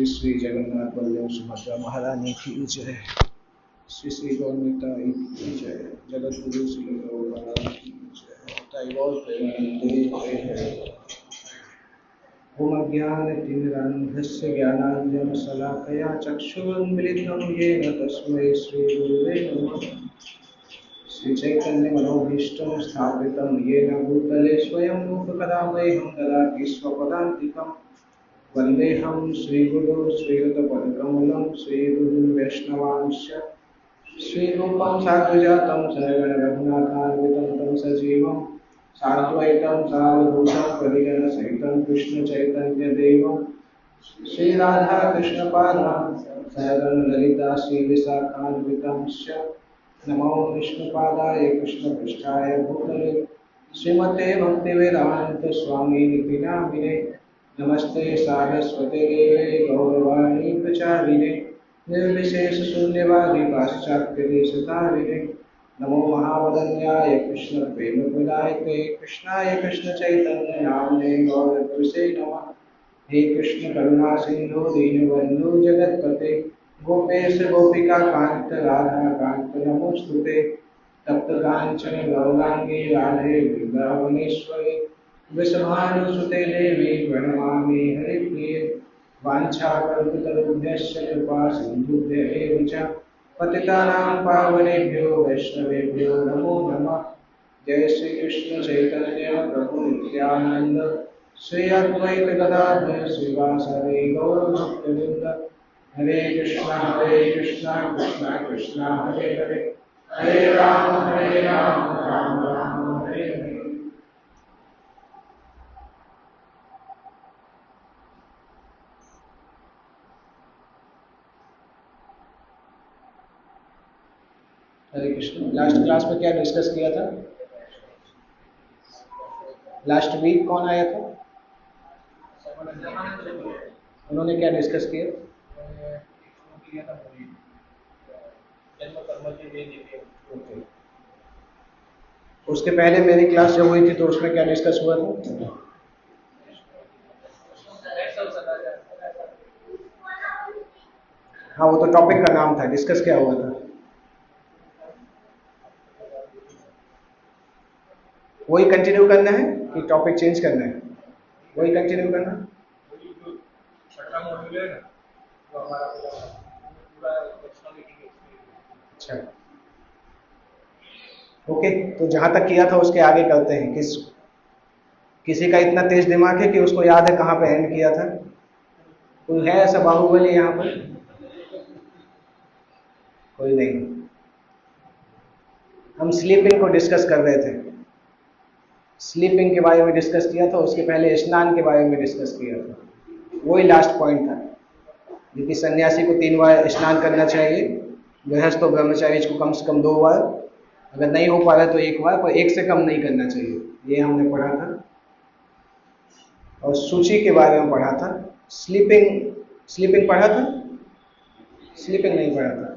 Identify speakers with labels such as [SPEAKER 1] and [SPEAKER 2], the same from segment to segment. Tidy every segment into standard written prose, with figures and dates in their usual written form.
[SPEAKER 1] श्री जगन्नाथ बलदेव सुभद्रा महारानी की जय। श्री श्री गौरमिता की जय। जगत गुरु श्री गौर की जय। ओम अज्ञानतिमिरान्धस्य ज्ञानाञ्जनशलाकया चक्षुरुन्मिलितं येन तस्मै श्रीगुरुवे नमः। श्रीचैतन्यमनोभीष्टं स्थापितं येन भूतले स्वयं रूपकदा मह्यं ददाति स्वपदान्तिकम्। वन्देऽहं श्रीगुरुं श्रीयुतपदकमलं श्रीगुरुवैष्णवांश्च श्रीरूपं साग्रजातं सहगणरघुनाथान्वितं तं सजीवं साद्वैतं सावधूतं परिजनसहितं कृष्णचैतन्यदेवं श्रीराधाकृष्णपादां सहगणललिता श्रीविशाखान्वितंश्च नमो विष्णुपादाय कृष्णपृष्ठाय भूतले श्रीमते भक्तिवेदान्तस्वामिनिति नामिने। नमस्ते सारस्वते देवे गौरवाणी प्रचारिणे निर्विशेष शून्यवादी पाश्चात्यदेशतारिणे। नमो महावदन्याय कृष्ण प्रेम प्रदायते कृष्णाय कृष्ण चैतन्य नामने गौरत्वसे नमः। हे कृष्ण करुणा सिंधु दीनबंधु जगत्पते गोपेश गोपिका कांत राधा कांत नमोस्तुते। तप्त कांचन गौरांगी राधे वृंदावनेश्वरी वृषभानुसुते देवी प्रणमामि हरिप्रिये। वाञ्छाकल्पतरुभ्यश्च कृपा सिन्धुभ्य एव च पतितानां पावनेभ्यो वैष्णवेभ्यो नमो नमः। जय श्री कृष्ण चैतन्य प्रभु नित्यानंद श्री अद्वैत गदाधर श्रीवासादि गौर भक्तवृंद। हरे कृष्णा कृष्णा कृष्णा हरे हरे हरे राम राम राम हरे हरे। हरे कृष्ण। लास्ट क्लास में क्या डिस्कस किया था? लास्ट वीक कौन आया था? उन्होंने क्या डिस्कस किया? ओके। उसके पहले मेरी क्लास जब हुई थी तो उसमें क्या डिस्कस हुआ था? हाँ, वो तो टॉपिक का नाम था, डिस्कस क्या हुआ था? वही कंटिन्यू करना है कि टॉपिक चेंज करना है? वही कंटिन्यू करना है? अच्छा, ओके। तो जहां तक किया था उसके आगे करते हैं। किसी का इतना तेज दिमाग है कि उसको याद है कहाँ पे एंड किया था? कोई है ऐसा बाहुबली यहाँ पर? कोई नहीं। हम स्लीपिंग को डिस्कस कर रहे थे। स्लीपिंग के बारे में डिस्कस किया था, उसके पहले स्नान के बारे में डिस्कस किया था। वही लास्ट पॉइंट था, क्योंकि सन्यासी को 3 बार स्नान करना चाहिए, गृहस्थ और ब्रह्मचारी को कम से कम 2 बार, अगर नहीं हो पा रहा तो 1 बार, पर 1 से कम नहीं करना चाहिए। ये हमने पढ़ा था। और सूची के बारे में पढ़ा था। स्लीपिंग पढ़ा था? स्लीपिंग नहीं पढ़ा था।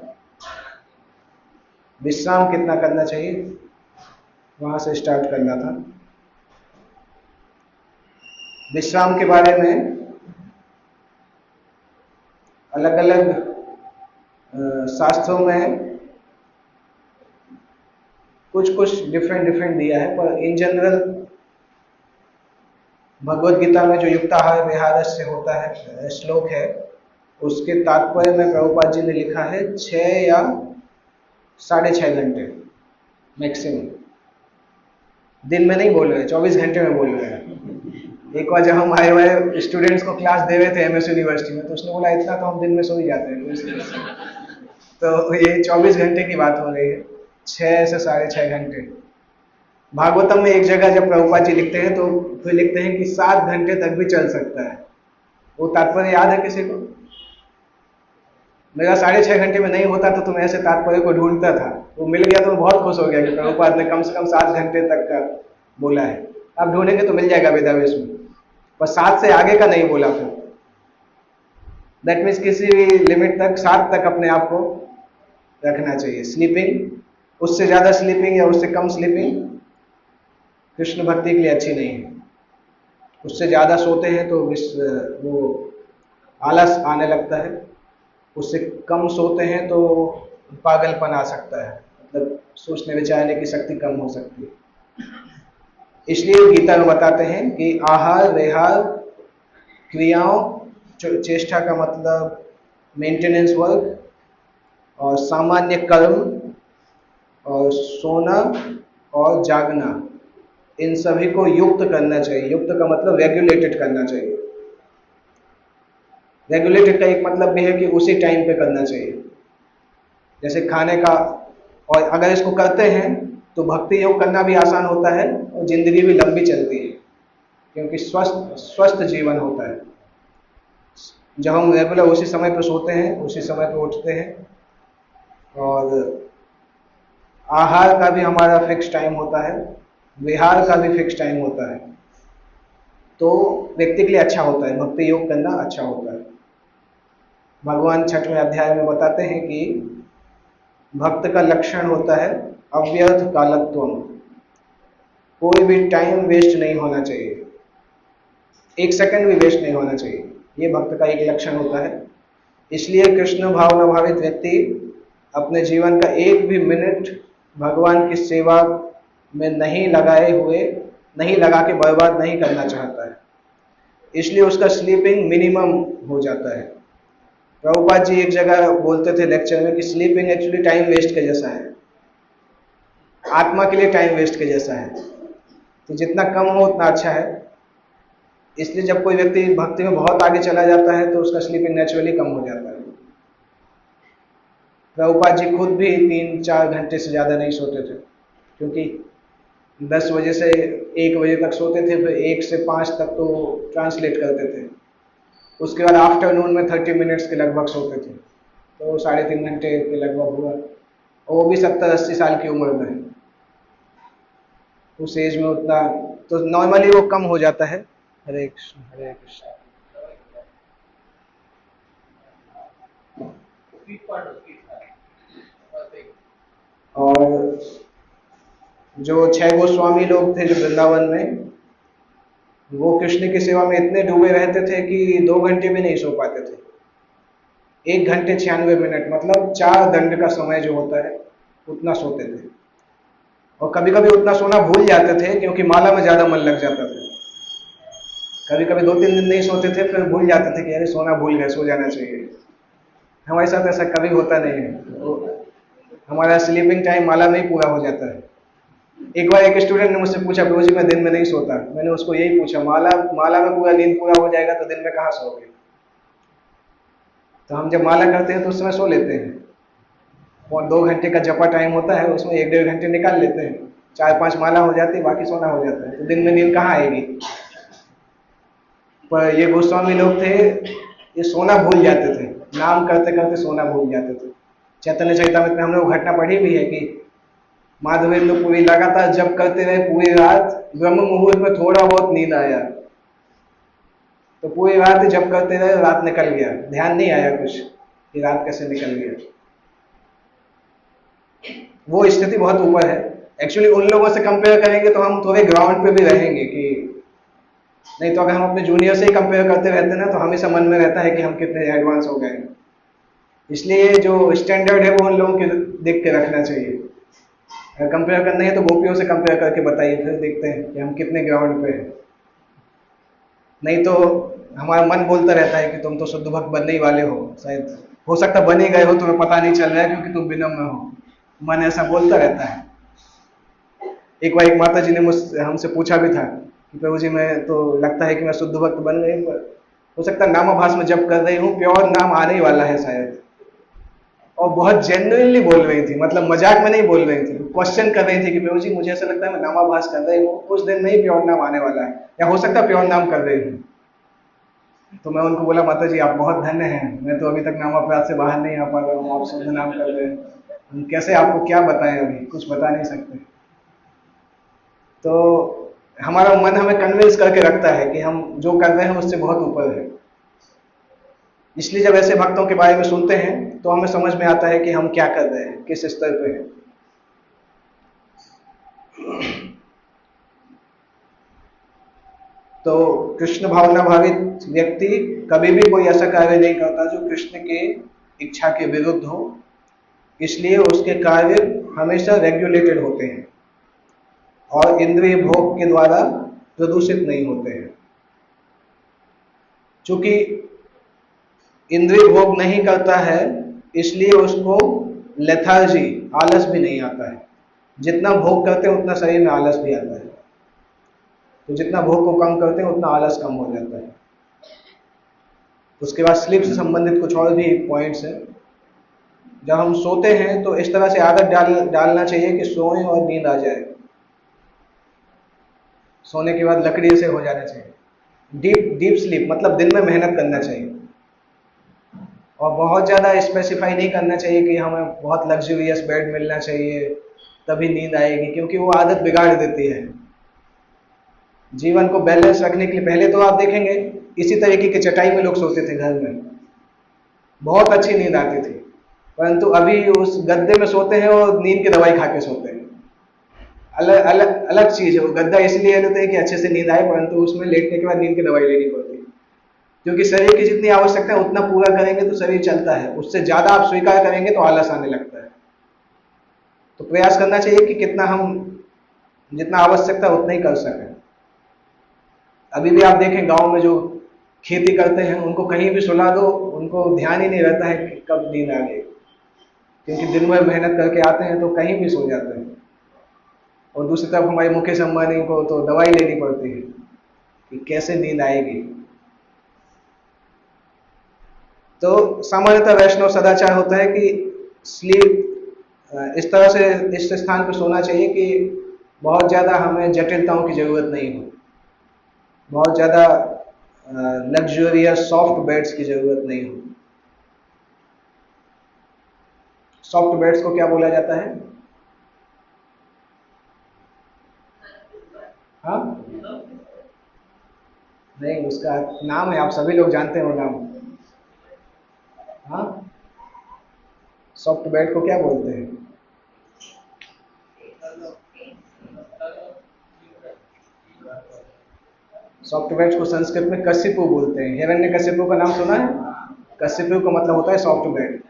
[SPEAKER 1] विश्राम कितना करना चाहिए, वहां से स्टार्ट करना था। विश्राम के बारे में अलग अलग शास्त्रों में कुछ कुछ डिफरेंट दिया है, पर इन जनरल भगवत गीता में जो युक्ताहार विहार से होता है श्लोक है, उसके तात्पर्य में प्रभुपाद जी ने लिखा है 6 या 6.5 घंटे मैक्सिमम। दिन में नहीं बोल रहे, 24 घंटे में बोल रहे हैं। एक बार जब हम आए हुए स्टूडेंट्स को क्लास दे रहे थे MS यूनिवर्सिटी में, तो उसने बोला इतना तो हम दिन में सो ही जाते हैं। तो ये 24 घंटे की बात हो रही है, 6 से 6.5 घंटे। भागवतम में एक जगह जब प्रभुपाद जी लिखते हैं तो फिर लिखते हैं कि 7 घंटे तक भी चल सकता है। वो तात्पर्य याद है किसी को? मेरा 6.5 घंटे में नहीं होता तो मैं ऐसे तात्पर्य को ढूंढता था, वो मिल गया तो मैं बहुत खुश हो गया कि प्रभुपाद ने कम से कम 7 घंटे तक का बोला है। आप ढूंढेंगे तो मिल जाएगा वेदावेश में, पर 7 से आगे का नहीं बोला। फिर दैट मीन्स किसी भी लिमिट तक 7 तक अपने आप को रखना चाहिए। स्लीपिंग, उससे ज्यादा स्लीपिंग या उससे कम स्लीपिंग कृष्ण भक्ति के लिए अच्छी नहीं है। उससे ज्यादा सोते हैं तो वो आलस आने लगता है, उससे कम सोते हैं तो पागलपन आ सकता है, मतलब सोचने विचारने की शक्ति कम हो सकती है। इसलिए गीता में बताते हैं कि आहार विहार क्रियाओं, चेष्टा का मतलब मेंटेनेंस वर्क, और सामान्य कर्म, और सोना और जागना, इन सभी को युक्त करना चाहिए। युक्त का मतलब रेगुलेटेड करना चाहिए। रेगुलेटेड का एक मतलब भी है कि उसी टाइम पे करना चाहिए, जैसे खाने का। और अगर इसको करते हैं तो भक्ति योग करना भी आसान होता है और जिंदगी भी लंबी चलती है, क्योंकि स्वस्थ जीवन होता है। जब हम रेगुलर उसी समय पर सोते हैं, उसी समय पर उठते हैं, और आहार का भी हमारा फिक्स टाइम होता है, विहार का भी फिक्स टाइम होता है, तो व्यक्ति के लिए अच्छा होता है, भक्ति योग करना अच्छा होता है। भगवान 6वें अध्याय में बताते हैं कि भक्त का लक्षण होता है अव्यर्थ कालत्वम। कोई भी टाइम वेस्ट नहीं होना चाहिए, 1 सेकंड भी वेस्ट नहीं होना चाहिए, ये भक्त का एक लक्षण होता है। इसलिए कृष्ण भावना भावित व्यक्ति अपने जीवन का 1 भी मिनट भगवान की सेवा में नहीं लगा के बर्बाद नहीं करना चाहता है। इसलिए उसका स्लीपिंग मिनिमम हो जाता है। प्रभुपाद जी एक जगह बोलते थे लेक्चर में कि स्लीपिंग एक्चुअली टाइम वेस्ट के जैसा है, आत्मा के लिए टाइम वेस्ट के जैसा है, तो जितना कम हो उतना अच्छा है। इसलिए जब कोई व्यक्ति भक्ति में बहुत आगे चला जाता है तो उसका स्लीपिंग नेचुरली कम हो जाता है। प्रभुपाद जी खुद भी 3-4 घंटे से ज़्यादा नहीं सोते थे, क्योंकि 10 बजे से 1 बजे तक सोते थे, फिर 1 से 5 तक तो ट्रांसलेट करते थे, उसके बाद आफ्टरनून में 30 मिनट्स के लगभग सोते थे, तो 3.5 घंटे के लगभग हुआ, और वो भी 70-80 साल की उम्र में। उस एज में उतना तो नॉर्मली वो कम हो जाता है। हरे कृष्ण हरे कृष्ण। और जो 6 गोस्वामी लोग थे जो वृंदावन में, वो कृष्ण की सेवा में इतने डूबे रहते थे कि 2 घंटे भी नहीं सो पाते थे। 1 घंटे 96 मिनट, मतलब 4 दंड का समय जो होता है उतना सोते थे। और कभी कभी उतना सोना भूल जाते थे क्योंकि माला में ज्यादा मन लग जाता था। कभी कभी 2-3 दिन नहीं सोते थे, फिर भूल जाते थे कि अरे सोना भूल गए, सो जाना चाहिए। हमारे साथ ऐसा कभी होता नहीं है, तो हमारा स्लीपिंग टाइम माला में ही पूरा हो जाता है। एक बार एक स्टूडेंट ने मुझसे पूछा, प्रभु जी मैं दिन में नहीं सोता। मैंने उसको यही पूछा, माला माला में पूरा नींद पूरा हो जाएगा तो दिन में कहाँ सोओगे? तो हम जब माला करते हैं तो उस समय सो लेते हैं, और 2 घंटे का जपा टाइम होता है, उसमें 1-1.5 घंटे निकाल लेते हैं, 4-5 माला हो जाती है, बाकी सोना हो जाता है, तो दिन में नींद कहाँ आएगी? पर ये गोस्वामी लोग थे, ये सोना भूल जाते थे, नाम करते करते सोना भूल जाते थे। चैतन्य चरितामृत में हमने वो घटना पढ़ी भी है कि माधवेंद्र पुरी लगातार जप करते रहे पूरी रात, ब्रह्म मुहूर्त में थोड़ा बहुत नींद आया, तो पूरी रात जप करते रहे, रात निकल गया, ध्यान नहीं आया कुछ कि रात कैसे निकल गया। वो स्थिति बहुत ऊपर है। एक्चुअली उन लोगों से कंपेयर करेंगे तो हम थोड़े ग्राउंड पे भी रहेंगे, कि नहीं तो अगर हम अपने जूनियर से ही कंपेयर करते रहते ना तो हमेशा मन में रहता है कि हम कितने एडवांस हो गए। इसलिए जो स्टैंडर्ड है वो उन लोगों के देख के रखना चाहिए। अगर कंपेयर करना है तो गोपियों से कंपेयर करके बताइए, फिर देखते हैं कि हम कितने ग्राउंड पे हैं। नहीं तो हमारा मन बोलता रहता है कि तुम तो शुद्ध भक्त बनने ही वाले हो, शायद हो सकता बन ही गए हो, तुम्हें पता नहीं चल रहा है क्योंकि तुम विनम्र हो। मन ऐसा बोलता रहता है। एक बार एक माता जी ने मुझसे हमसे पूछा भी था कि प्रभु जी मैं तो लगता है कि मैं शुद्ध भक्त बन गई, पर हो सकता है नामाभास में जब कर रही हूँ, प्योर नाम आने ही वाला है शायद। और बहुत जेन्युइनली बोल रही थी, मतलब मजाक में नहीं बोल रही थी, क्वेश्चन कर रही थी कि प्रभु जी मुझे ऐसा लगता है मैं नामाभास कर रही हूँ, कुछ दिन में ही प्योर नाम आने वाला है, या हो सकता है प्योर नाम कर रही हूँ। तो मैं उनको बोला, माता जी आप बहुत धन्य हैं, मैं तो अभी तक नामाभास से बाहर नहीं आ पा रहा हूँ, आप शुद्ध नाम कर रहे हैं, हम कैसे आपको क्या बताएं, अभी कुछ बता नहीं सकते। तो हमारा मन हमें कन्विंस करके रखता है कि हम जो कर रहे हैं उससे बहुत ऊपर है। इसलिए जब ऐसे भक्तों के बारे में सुनते हैं तो हमें समझ में आता है कि हम क्या कर रहे हैं, किस स्तर पे हैं। तो कृष्ण भावना भावित व्यक्ति कभी भी कोई ऐसा कार्य नहीं करता जो कृष्ण के इच्छा के विरुद्ध हो, इसलिए उसके कार्य हमेशा रेगुलेटेड होते हैं और इंद्रिय भोग के द्वारा प्रदूषित नहीं होते हैं। चूंकि इंद्रिय भोग नहीं करता है इसलिए उसको लेथार्जी, आलस भी नहीं आता है। जितना भोग करते हैं उतना शरीर में आलस भी आता है, तो जितना भोग को कम करते हैं उतना आलस कम हो जाता है। उसके बाद स्लीप से संबंधित कुछ और भी पॉइंट्स हैं। जब हम सोते हैं तो इस तरह से आदत डालना चाहिए कि सोएं और नींद आ जाए, सोने के बाद लकड़ी से हो जाना चाहिए। डीप डीप स्लीप मतलब दिन में मेहनत करना चाहिए, और बहुत ज़्यादा स्पेसिफाई नहीं करना चाहिए कि हमें बहुत लग्जूरियस बेड मिलना चाहिए तभी नींद आएगी, क्योंकि वो आदत बिगाड़ देती है। जीवन को बैलेंस रखने के लिए पहले तो आप देखेंगे इसी तरीके की चटाई में लोग सोते थे घर में, बहुत अच्छी नींद आती थी, परंतु अभी उस गद्दे में सोते हैं और नींद की दवाई खा के सोते हैं। अलग अलग अलग चीज है। वो गद्दा इसलिए लेते हैं कि अच्छे से नींद आए, परंतु उसमें लेटने के बाद नींद की दवाई लेनी पड़ती है, क्योंकि शरीर की जितनी आवश्यकता है उतना पूरा करेंगे तो शरीर चलता है, उससे ज्यादा आप स्वीकार करेंगे तो आलस आने लगता है। तो प्रयास करना चाहिए कि कितना हम जितना आवश्यकता उतना ही कर सकें। अभी भी आप देखें गांव में जो खेती करते हैं उनको कहीं भी सुला दो, उनको ध्यान ही नहीं रहता है कि कब नींद आ गई, क्योंकि दिन भर मेहनत करके आते हैं तो कहीं भी सो जाते हैं। और दूसरी तरफ हमारे मुकेश अंबानी को तो दवाई लेनी पड़ती है कि कैसे नींद आएगी। तो सामान्यतः वैष्णव सदाचार होता है कि स्लीप इस तरह से इस स्थान पर सोना चाहिए कि बहुत ज़्यादा हमें जटिलताओं की ज़रूरत नहीं हो, बहुत ज़्यादा लग्जूरियस सॉफ्ट बेड्स की ज़रूरत नहीं हो। सॉफ्ट बेड्स को क्या बोला जाता है? हाँ नहीं, उसका नाम है, आप सभी लोग जानते हैं वो नाम। हाँ, सॉफ्ट बेड को क्या बोलते हैं? सॉफ्ट बेड्स को संस्कृत में कश्यपु बोलते हैं। हिरण्य कश्यपु का नाम सुना है? कश्यप का मतलब होता है सॉफ्ट बेड,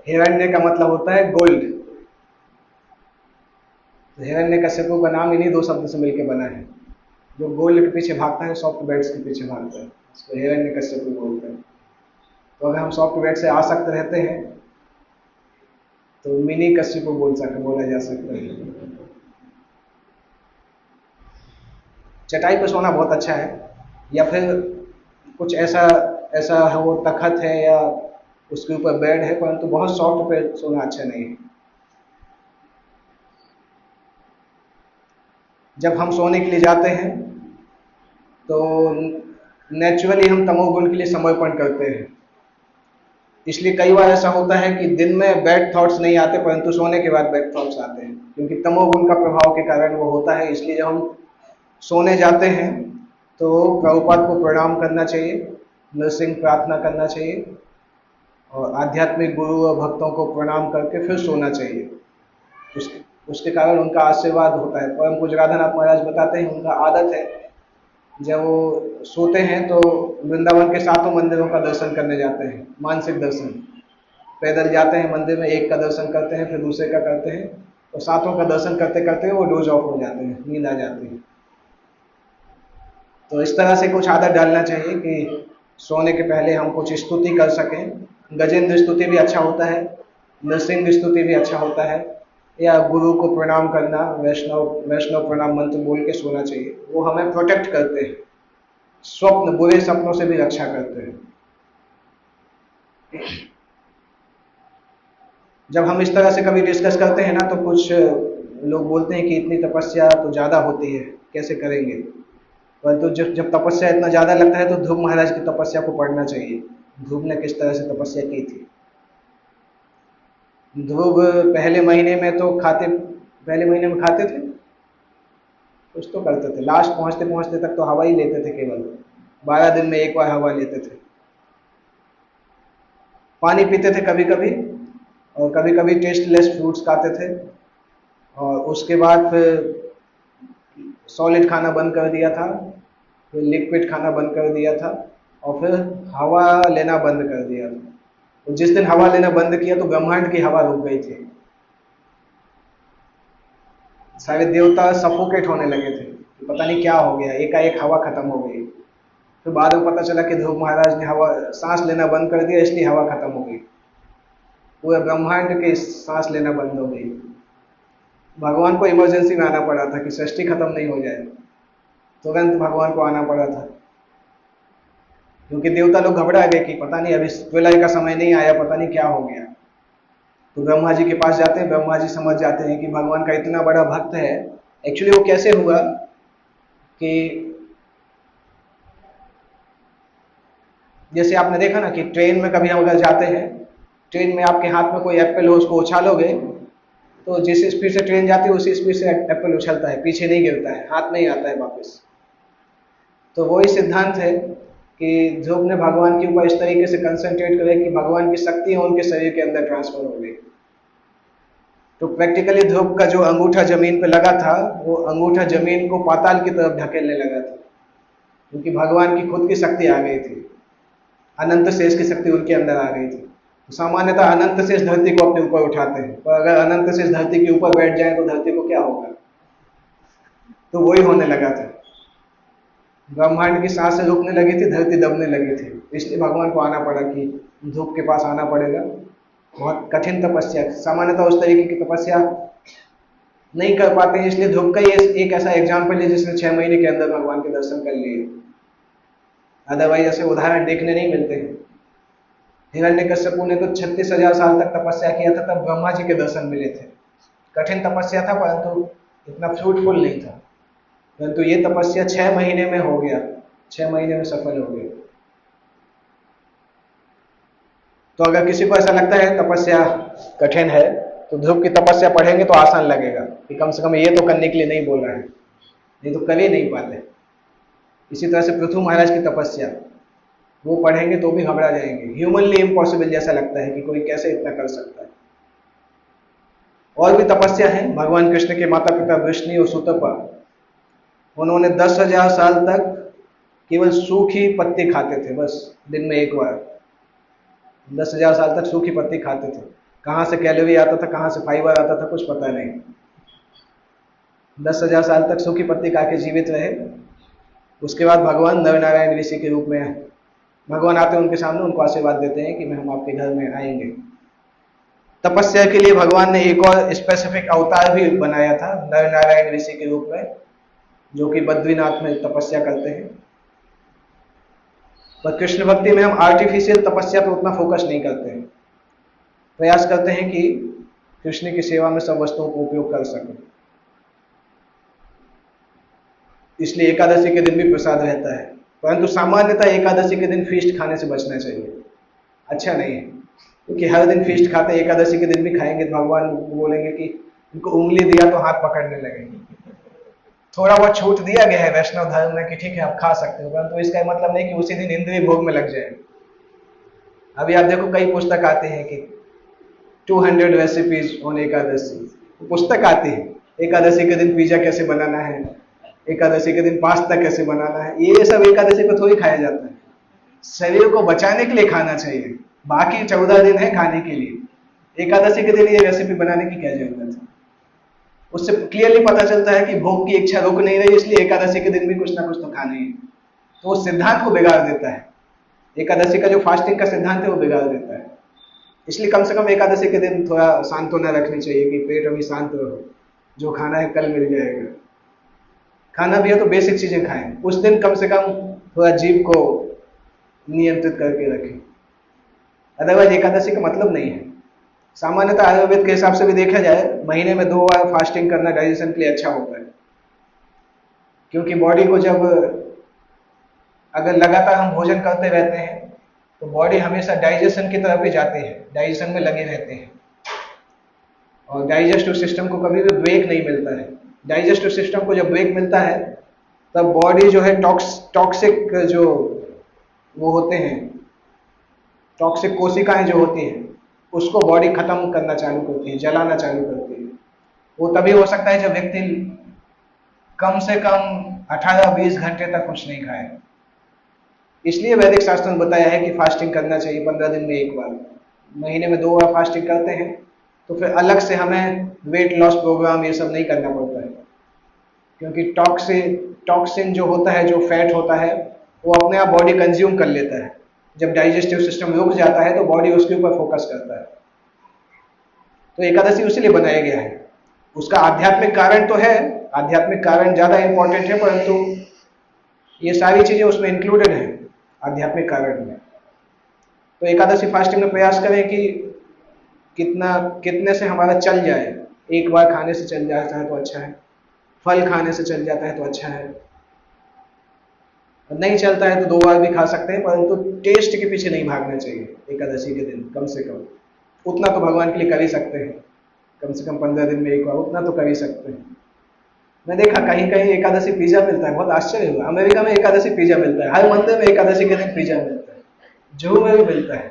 [SPEAKER 1] हिरण्य का मतलब होता है गोल्ड। तो हिरण्यकश्यप का नाम इन्हीं दो शब्द से मिलकर बना है। जो गोल्ड के पीछे भागता है, सॉफ्ट बेड्स के पीछे भागता है, उसको हिरण्यकश्यप बोलते हैं। तो अगर हम सॉफ्ट बेड से आसक्त रहते हैं तो मिनी कश्यप बोला जा सकता है। चटाई पर सोना बहुत अच्छा है, या फिर कुछ ऐसा ऐसा है वो तखत है या उसके ऊपर बेड है, परंतु बहुत सॉफ्ट पे सोना अच्छा नहीं है। जब हम सोने के लिए जाते हैं तो नेचुरली हम तमोगुण के लिए समर्पण करते हैं। इसलिए कई बार ऐसा होता है कि दिन में बैड थॉट्स नहीं आते, परंतु सोने के बाद बैड थॉट्स आते हैं, क्योंकि तमोगुण का प्रभाव के कारण वो होता है। इसलिए जब हम सोने जाते हैं तो प्रभुपाद को प्रणाम करना चाहिए, नरसिंह प्रार्थना करना चाहिए और आध्यात्मिक गुरु और भक्तों को प्रणाम करके फिर सोना चाहिए। उसके कारण उनका आशीर्वाद होता है। परम पूज्य राधानाथ महाराज बताते हैं, उनका आदत है जब वो सोते हैं तो वृंदावन के सातों मंदिरों का दर्शन करने जाते हैं, मानसिक दर्शन। पैदल जाते हैं मंदिर में, एक का दर्शन करते हैं, फिर दूसरे का करते हैं, और सातों का दर्शन करते करते वो डोज ऑफ हो जाते हैं, नींद आ जाती है। तो इस तरह से कुछ आदत डालना चाहिए कि सोने के पहले हम कुछ स्तुति कर सकें। गजेंद्र स्तुति भी अच्छा होता है, नरसिंह स्तुति भी अच्छा होता है, या गुरु को प्रणाम करना, वैष्णव प्रणाम मंत्र बोल के सोना चाहिए। वो हमें प्रोटेक्ट करते हैं, स्वप्न बुरे सपनों से भी रक्षा करते हैं। जब हम इस तरह से कभी डिस्कस करते हैं ना, तो कुछ लोग बोलते हैं कि इतनी तपस्या तो ज़्यादा होती है, कैसे करेंगे। परंतु जब तपस्या इतना ज़्यादा लगता है तो ध्रुव महाराज की तपस्या को पढ़ना चाहिए। ध्रुव ने किस तरह से तपस्या की थी। ध्रुव पहले महीने में खाते थे, कुछ तो करते थे, लास्ट पहुंचते पहुंचते तक तो हवा ही लेते थे, केवल 12 दिन में एक बार हवा लेते थे। पानी पीते थे कभी कभी, और कभी कभी टेस्टलेस फ्रूट्स खाते थे, और उसके बाद फिर सॉलिड खाना बंद कर दिया था, फिर लिक्विड खाना बंद कर दिया था, और फिर हवा लेना बंद कर दिया था। तो जिस दिन हवा लेना बंद किया तो ब्रह्मांड की हवा रुक गई थी, सारे देवता सफोकेट होने लगे थे, पता नहीं क्या हो गया, एकाएक हवा खत्म हो गई। फिर बाद में पता चला कि ध्रुव महाराज ने हवा सांस लेना बंद कर दिया, इसलिए हवा खत्म हो गई। पूरे ब्रह्मांड के सांस लेना बंद हो गई। भगवान को इमरजेंसी में आना पड़ा था कि सृष्टि खत्म नहीं हो जाए, तुरंत भगवान को आना पड़ा था, क्योंकि देवता लोग घबरा गए कि पता नहीं अभी प्रलय का समय नहीं आया, पता नहीं क्या हो गया। तो ब्रह्मा जी के पास जाते हैं, ब्रह्मा जी समझ जाते हैं कि भगवान का इतना बड़ा भक्त है। एक्चुअली वो कैसे हुआ कि जैसे आपने देखा ना कि ट्रेन में कभी हम अगर जाते हैं, ट्रेन में आपके हाथ में कोई एप्पल हो, उसको उछालोगे तो जिस स्पीड से ट्रेन जाती है उसी स्पीड से एप्पल उछलता है, पीछे नहीं गिरता है, हाथ में ही आता है वापस। तो वही सिद्धांत है कि ध्रुव ने भगवान के ऊपर इस तरीके से कंसंट्रेट करे कि भगवान की शक्ति उनके शरीर के अंदर ट्रांसफर हो गई। तो प्रैक्टिकली ध्रुव का जो अंगूठा जमीन पे लगा था, वो अंगूठा जमीन को पाताल की तरफ धकेलने लगा था, क्योंकि भगवान की खुद की शक्ति आ गई थी, अनंत शेष की शक्ति उनके अंदर आ गई थी। तो सामान्यतः अनंत शेष धरती को अपने ऊपर उठाते हैं, पर अगर अनंत शेष धरती के ऊपर बैठ जाए तो धरती को क्या होगा। तो वही होने लगा था, ब्रह्मांड की सांसें रुकने लगी थी, धरती दबने लगी थी। इसलिए भगवान को आना पड़ा कि ध्रुव के पास आना पड़ेगा। बहुत कठिन तपस्या, सामान्यतः उस तरीके की तपस्या नहीं कर पाते हैं, इसलिए ध्रुव का ये एक ऐसा एग्जाम्पल है जिसने 6 महीने के अंदर भगवान के दर्शन कर लिए। अदरवाइज ऐसे उदाहरण देखने नहीं मिलते हैं। हिरण्यकश्यपु ने तो 36,000 साल तक तपस्या किया था, तब ब्रह्मा जी के दर्शन मिले थे। कठिन तपस्या था, परंतु इतना फ्रूटफुल नहीं था। परंतु ये तपस्या 6 महीने में हो गया, 6 महीने में सफल हो गया। तो अगर किसी को ऐसा लगता है तपस्या कठिन है, तो ध्रुव की तपस्या पढ़ेंगे तो आसान लगेगा कि कम से कम ये तो करने के लिए नहीं बोल रहा है, नहीं तो कर ही नहीं पाते। इसी तरह से पृथु महाराज की तपस्या, वो पढ़ेंगे तो भी घबरा जाएंगे, ह्यूमनली इम्पॉसिबल जैसा लगता है कि कोई कैसे इतना कर सकता है। और भी तपस्या है भगवान कृष्ण के माता पिता वृष्णि और सुतपा, उन्होंने 10,000 साल तक केवल सूखी पत्ती खाते थे, बस दिन में एक बार। 10,000 साल तक सूखी पत्ती खाते थे। कहाँ से कैलोरी आता था, कहाँ से फाइबर आता था, कुछ पता नहीं। 10,000 साल तक सूखी पत्ती खा के जीवित रहे। उसके बाद भगवान नरनारायण ऋषि के रूप में भगवान आते हैं उनके सामने, उनको आशीर्वाद देते हैं कि मैं हम आपके घर में आएंगे। तपस्या के लिए भगवान ने एक और स्पेसिफिक अवतार भी बनाया था नरनारायण ऋषि के रूप में, जो कि बद्रीनाथ में तपस्या करते हैं। पर कृष्ण भक्ति में हम आर्टिफिशियल तपस्या पर उतना फोकस नहीं करते हैं। प्रयास करते हैं कि कृष्ण की सेवा में सब वस्तुओं को उपयोग कर सकें। इसलिए एकादशी के दिन भी प्रसाद रहता है, परंतु सामान्यतः एकादशी के दिन फीस्ट खाने से बचना चाहिए। अच्छा नहीं है, क्योंकि हर दिन फीस्ट खाते हैं, एकादशी के दिन भी खाएंगे तो भगवान बोलेंगे कि उनको उंगली दिया तो हाथ पकड़ने लगेंगे। थोड़ा बहुत छूट दिया गया है वैष्णव धर्म में कि ठीक है आप खा सकते हो, परंतु इसका मतलब नहीं कि उसी दिन इंद्रिय भोग में लग जाए। अभी आप देखो कई पुस्तक आते हैं कि 200 रेसिपीज ऑन एकादशी, पुस्तक आती है एकादशी के दिन पिज्जा कैसे बनाना है, एकादशी के दिन पास्ता कैसे बनाना है। ये सब एकादशी पर थोड़ी खाया जाता है। शरीर को बचाने के लिए खाना चाहिए, बाकी 14 दिन है खाने के लिए। एकादशी के दिन ये रेसिपी बनाने की क्या जरूरत है? उससे क्लियरली पता चलता है कि भोग की इच्छा रुक नहीं रही, इसलिए एकादशी के दिन भी कुछ ना कुछ तो खाना ही है। तो वो सिद्धांत को बिगाड़ देता है। एकादशी का जो फास्टिंग का सिद्धांत है वो बिगाड़ देता है। इसलिए कम से कम एकादशी के दिन थोड़ा सांत्वना रखनी चाहिए कि पेट अभी शांत रहो, जो खाना है कल मिल जाएगा। खाना भी है तो बेसिक चीजें खाएं। उस दिन कम से कम थोड़ा जीभ को नियंत्रित करके रखें, अदरवाइज एकादशी का मतलब नहीं है। सामान्यतः आयुर्वेद के हिसाब से भी देखा जाए, महीने में 2 बार फास्टिंग करना डाइजेशन के लिए अच्छा होता है। क्योंकि बॉडी को जब अगर लगातार हम भोजन करते रहते हैं तो बॉडी हमेशा डाइजेशन की तरफ ही जाती है, डाइजेशन में लगे रहते हैं, और डाइजेस्टिव सिस्टम को कभी भी ब्रेक नहीं मिलता है। डाइजेस्टिव सिस्टम को जब ब्रेक मिलता है तब बॉडी जो है टॉक्सिक जो वो होते हैं, टॉक्सिक कोशिकाएं जो होती हैं उसको बॉडी खत्म करना चालू करती है, जलाना चालू करती है। वो तभी हो सकता है जब व्यक्ति कम से कम 18-20 घंटे तक कुछ नहीं खाए। इसलिए वैदिक शास्त्र में बताया है कि फास्टिंग करना चाहिए 15 दिन में एक बार। महीने में 2 बार फास्टिंग करते हैं तो फिर अलग से हमें वेट लॉस प्रोग्राम ये सब नहीं करना पड़ता है, क्योंकि टॉक्सिन जो होता है, जो फैट होता है, वो अपने आप बॉडी कंज्यूम कर लेता है। जब डाइजेस्टिव सिस्टम रुक जाता है तो बॉडी उसके ऊपर फोकस करता है। तो एकादशी उसी लिए बनाया गया है। उसका आध्यात्मिक कारण तो है, आध्यात्मिक कारण ज्यादा इंपॉर्टेंट है, परंतु ये सारी चीजें उसमें इंक्लूडेड है आध्यात्मिक कारण में। तो एकादशी फास्टिंग में प्रयास करें कि कितने से हमारा चल जाए। एक बार खाने से चल जाता है तो अच्छा है, फल खाने से चल जाता है तो अच्छा है, नहीं चलता है तो 2 बार भी खा सकते हैं, परंतु टेस्ट के पीछे नहीं भागना चाहिए। एकादशी के दिन कम से कम उतना तो भगवान के लिए कर ही सकते हैं, कम से कम 15 दिन में एक बार उतना तो कर ही सकते हैं। मैं देखा कहीं कहीं एकादशी पिज्जा मिलता है, बहुत आश्चर्य हुआ। अमेरिका में एकादशी पिज्जा मिलता है, हर मंदिर में एकादशी के दिन पिज्जा मिलता है, जू में भी मिलता है।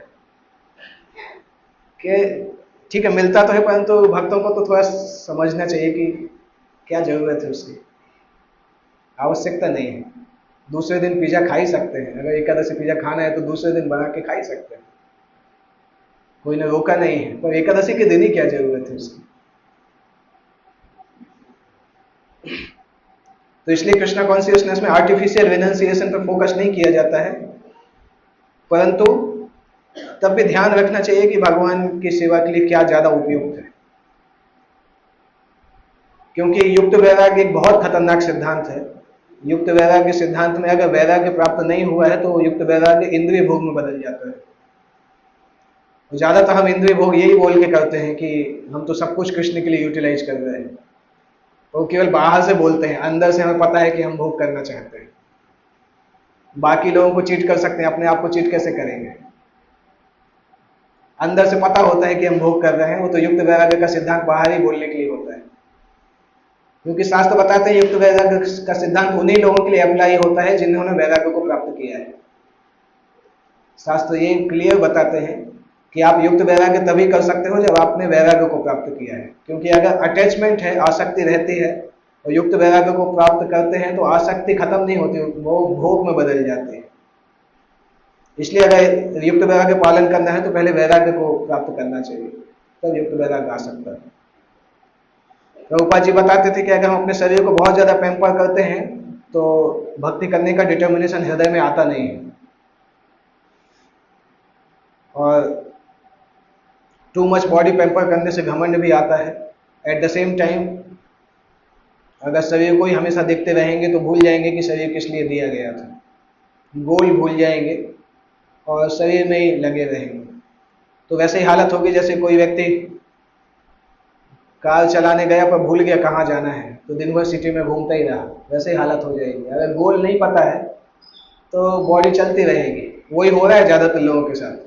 [SPEAKER 1] कि ठीक है मिलता तो है, परंतु भक्तों को तो थोड़ा समझना चाहिए कि क्या जरूरत है उसकी, आवश्यकता नहीं है। दूसरे दिन पिज्जा खा ही सकते हैं, अगर एकादशी पिज्जा खाना है तो दूसरे दिन बना के खा ही सकते हैं, कोई ने रोका नहीं है। पर एकादशी के दिन ही क्या जरूरत है उसकी। तो इसलिए कृष्णा कॉन्शियसनेस में आर्टिफिशियल रिनंसिएशन पर फोकस नहीं किया जाता है, परंतु तब भी ध्यान रखना चाहिए कि भगवान की सेवा के लिए क्या ज्यादा उपयुक्त है। क्योंकि युक्त वैराग्य एक बहुत खतरनाक सिद्धांत है। युक्त वैराग्य सिद्धांत में अगर वैराग्य प्राप्त नहीं हुआ है तो युक्त वैराग्य इंद्रिय भोग में बदल जाता है। ज्यादातर हम इंद्रिय भोग यही बोल के करते हैं कि हम तो सब कुछ कृष्ण के लिए यूटिलाइज कर रहे हैं, वो केवल बाहर से बोलते हैं, अंदर से हमें पता है कि हम भोग करना चाहते हैं। बाकी लोगों को चीट कर सकते हैं, अपने आप को चीट कैसे करेंगे? अंदर से पता होता है कि हम भोग कर रहे हैं। वो तो युक्त वैराग्य का सिद्धांत बाहर ही बोलने के लिए होता है, क्योंकि शास्त्र बताते हैं युक्त वैराग्य का सिद्धांत उन्हीं लोगों के लिए अप्लाई होता है जिन्होंने वैराग्य को प्राप्त किया है। शास्त्र ये क्लियर बताते हैं कि आप युक्त वैराग्य तभी कर सकते हो जब आपने वैराग्य को प्राप्त किया है। क्योंकि अगर अटैचमेंट है, आसक्ति रहती है, और युक्त वैराग्य को प्राप्त करते हैं तो आसक्ति खत्म नहीं होती, वो भोग में बदल जाती है। इसलिए अगर युक्त वैराग्य पालन करना है तो पहले वैराग्य को प्राप्त करना चाहिए, तब युक्त वैराग्य आ सकता है। प्रभुपाद जी बताते थे कि अगर हम अपने शरीर को बहुत ज्यादा पैम्पर करते हैं तो भक्ति करने का डिटर्मिनेशन हृदय में आता नहीं है, और टू मच बॉडी पैम्पर करने से घमंड भी आता है। एट द सेम टाइम अगर शरीर को ही हमेशा देखते रहेंगे तो भूल जाएंगे कि शरीर किस लिए दिया गया था, गोल भूल जाएंगे और शरीर में ही लगे रहेंगे। तो वैसे ही हालत होगी जैसे कोई व्यक्ति कार चलाने गया पर भूल गया कहाँ जाना है, तो दिन भर सिटी में घूमता ही रहा, वैसे ही हालत हो जाएगी। अगर गोल नहीं पता है तो बॉडी चलती रहेगी। वही हो रहा है ज्यादातर लोगों के साथ।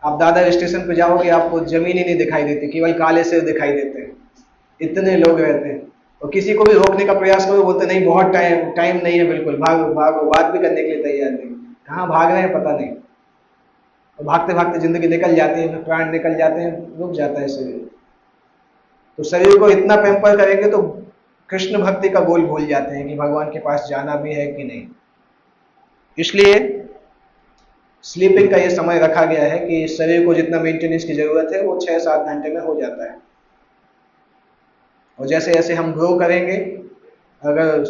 [SPEAKER 1] आप दादर स्टेशन पे जाओगे, आपको जमीन ही नहीं दिखाई देती, केवल काले से दिखाई देते हैं, इतने लोग रहते हैं। और किसी को भी रोकने का प्रयास करो, बोलते नहीं बहुत टाइम नहीं है, बिल्कुल भागो भागो, बात भी करने के लिए तैयार नहीं। कहाँ भाग रहे हैं पता नहीं, और भागते भागते जिंदगी निकल जाती है, प्राण निकल जाते हैं, रुक जाता है शरीर। तो शरीर को इतना पैम्पर करेंगे तो कृष्ण भक्ति का गोल भूल जाते हैं कि भगवान के पास जाना भी है कि नहीं। इसलिए स्लीपिंग का ये समय रखा गया है कि शरीर को जितना मेंटेनेंस की जरूरत है वो 6-7 घंटे में हो जाता है। और जैसे जैसे हम ग्रो करेंगे, अगर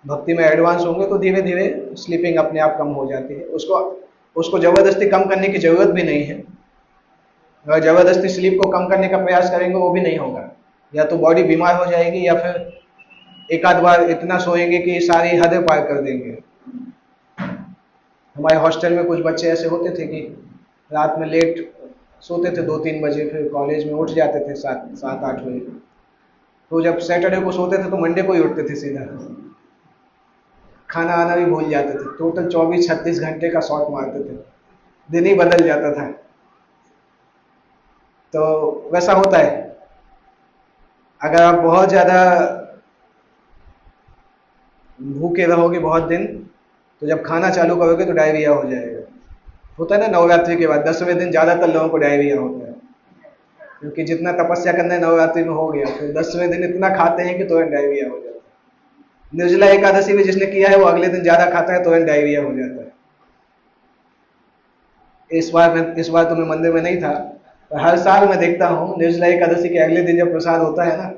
[SPEAKER 1] भक्ति में एडवांस होंगे तो धीरे धीरे स्लीपिंग अपने आप कम हो जाती है। उसको जबरदस्ती कम करने की जरूरत भी नहीं है। अगर जबरदस्ती स्लीप को कम करने का प्रयास करेंगे वो भी नहीं होगा, या तो बॉडी बीमार हो जाएगी या फिर एक आध बार इतना सोएंगे कि सारी हदें पार कर देंगे। हमारे हॉस्टल में कुछ बच्चे ऐसे होते थे कि रात में लेट सोते थे 2-3 बजे, फिर कॉलेज में उठ जाते थे 7-8 बजे। तो जब सैटरडे को सोते थे तो मंडे को ही उठते थे सीधा, खाना आना भी भूल जाते थे। टोटल 24-36 घंटे का शॉट मारते थे, दिन ही बदल जाता था। तो वैसा होता है, अगर आप बहुत ज्यादा भूखे रहोगे बहुत दिन, तो जब खाना चालू करोगे तो डायरिया हो जाएगा। होता है ना, नवरात्रि के बाद 10वें दिन ज्यादातर लोगों को डायरिया होता है, क्योंकि जितना तपस्या करना है नवरात्रि में हो गया, फिर 10वें दिन इतना खाते हैं कि तुरंत डायरिया हो जाता है। निर्जला एकादशी में जिसने किया है वो अगले दिन ज्यादा खाता है, तुरंत डायरिया हो जाता है। इस बार तो मैं मंदिर में नहीं था, पर हर साल मैं देखता हूँ निर्जला एकादशी के अगले दिन जब प्रसाद होता है ना,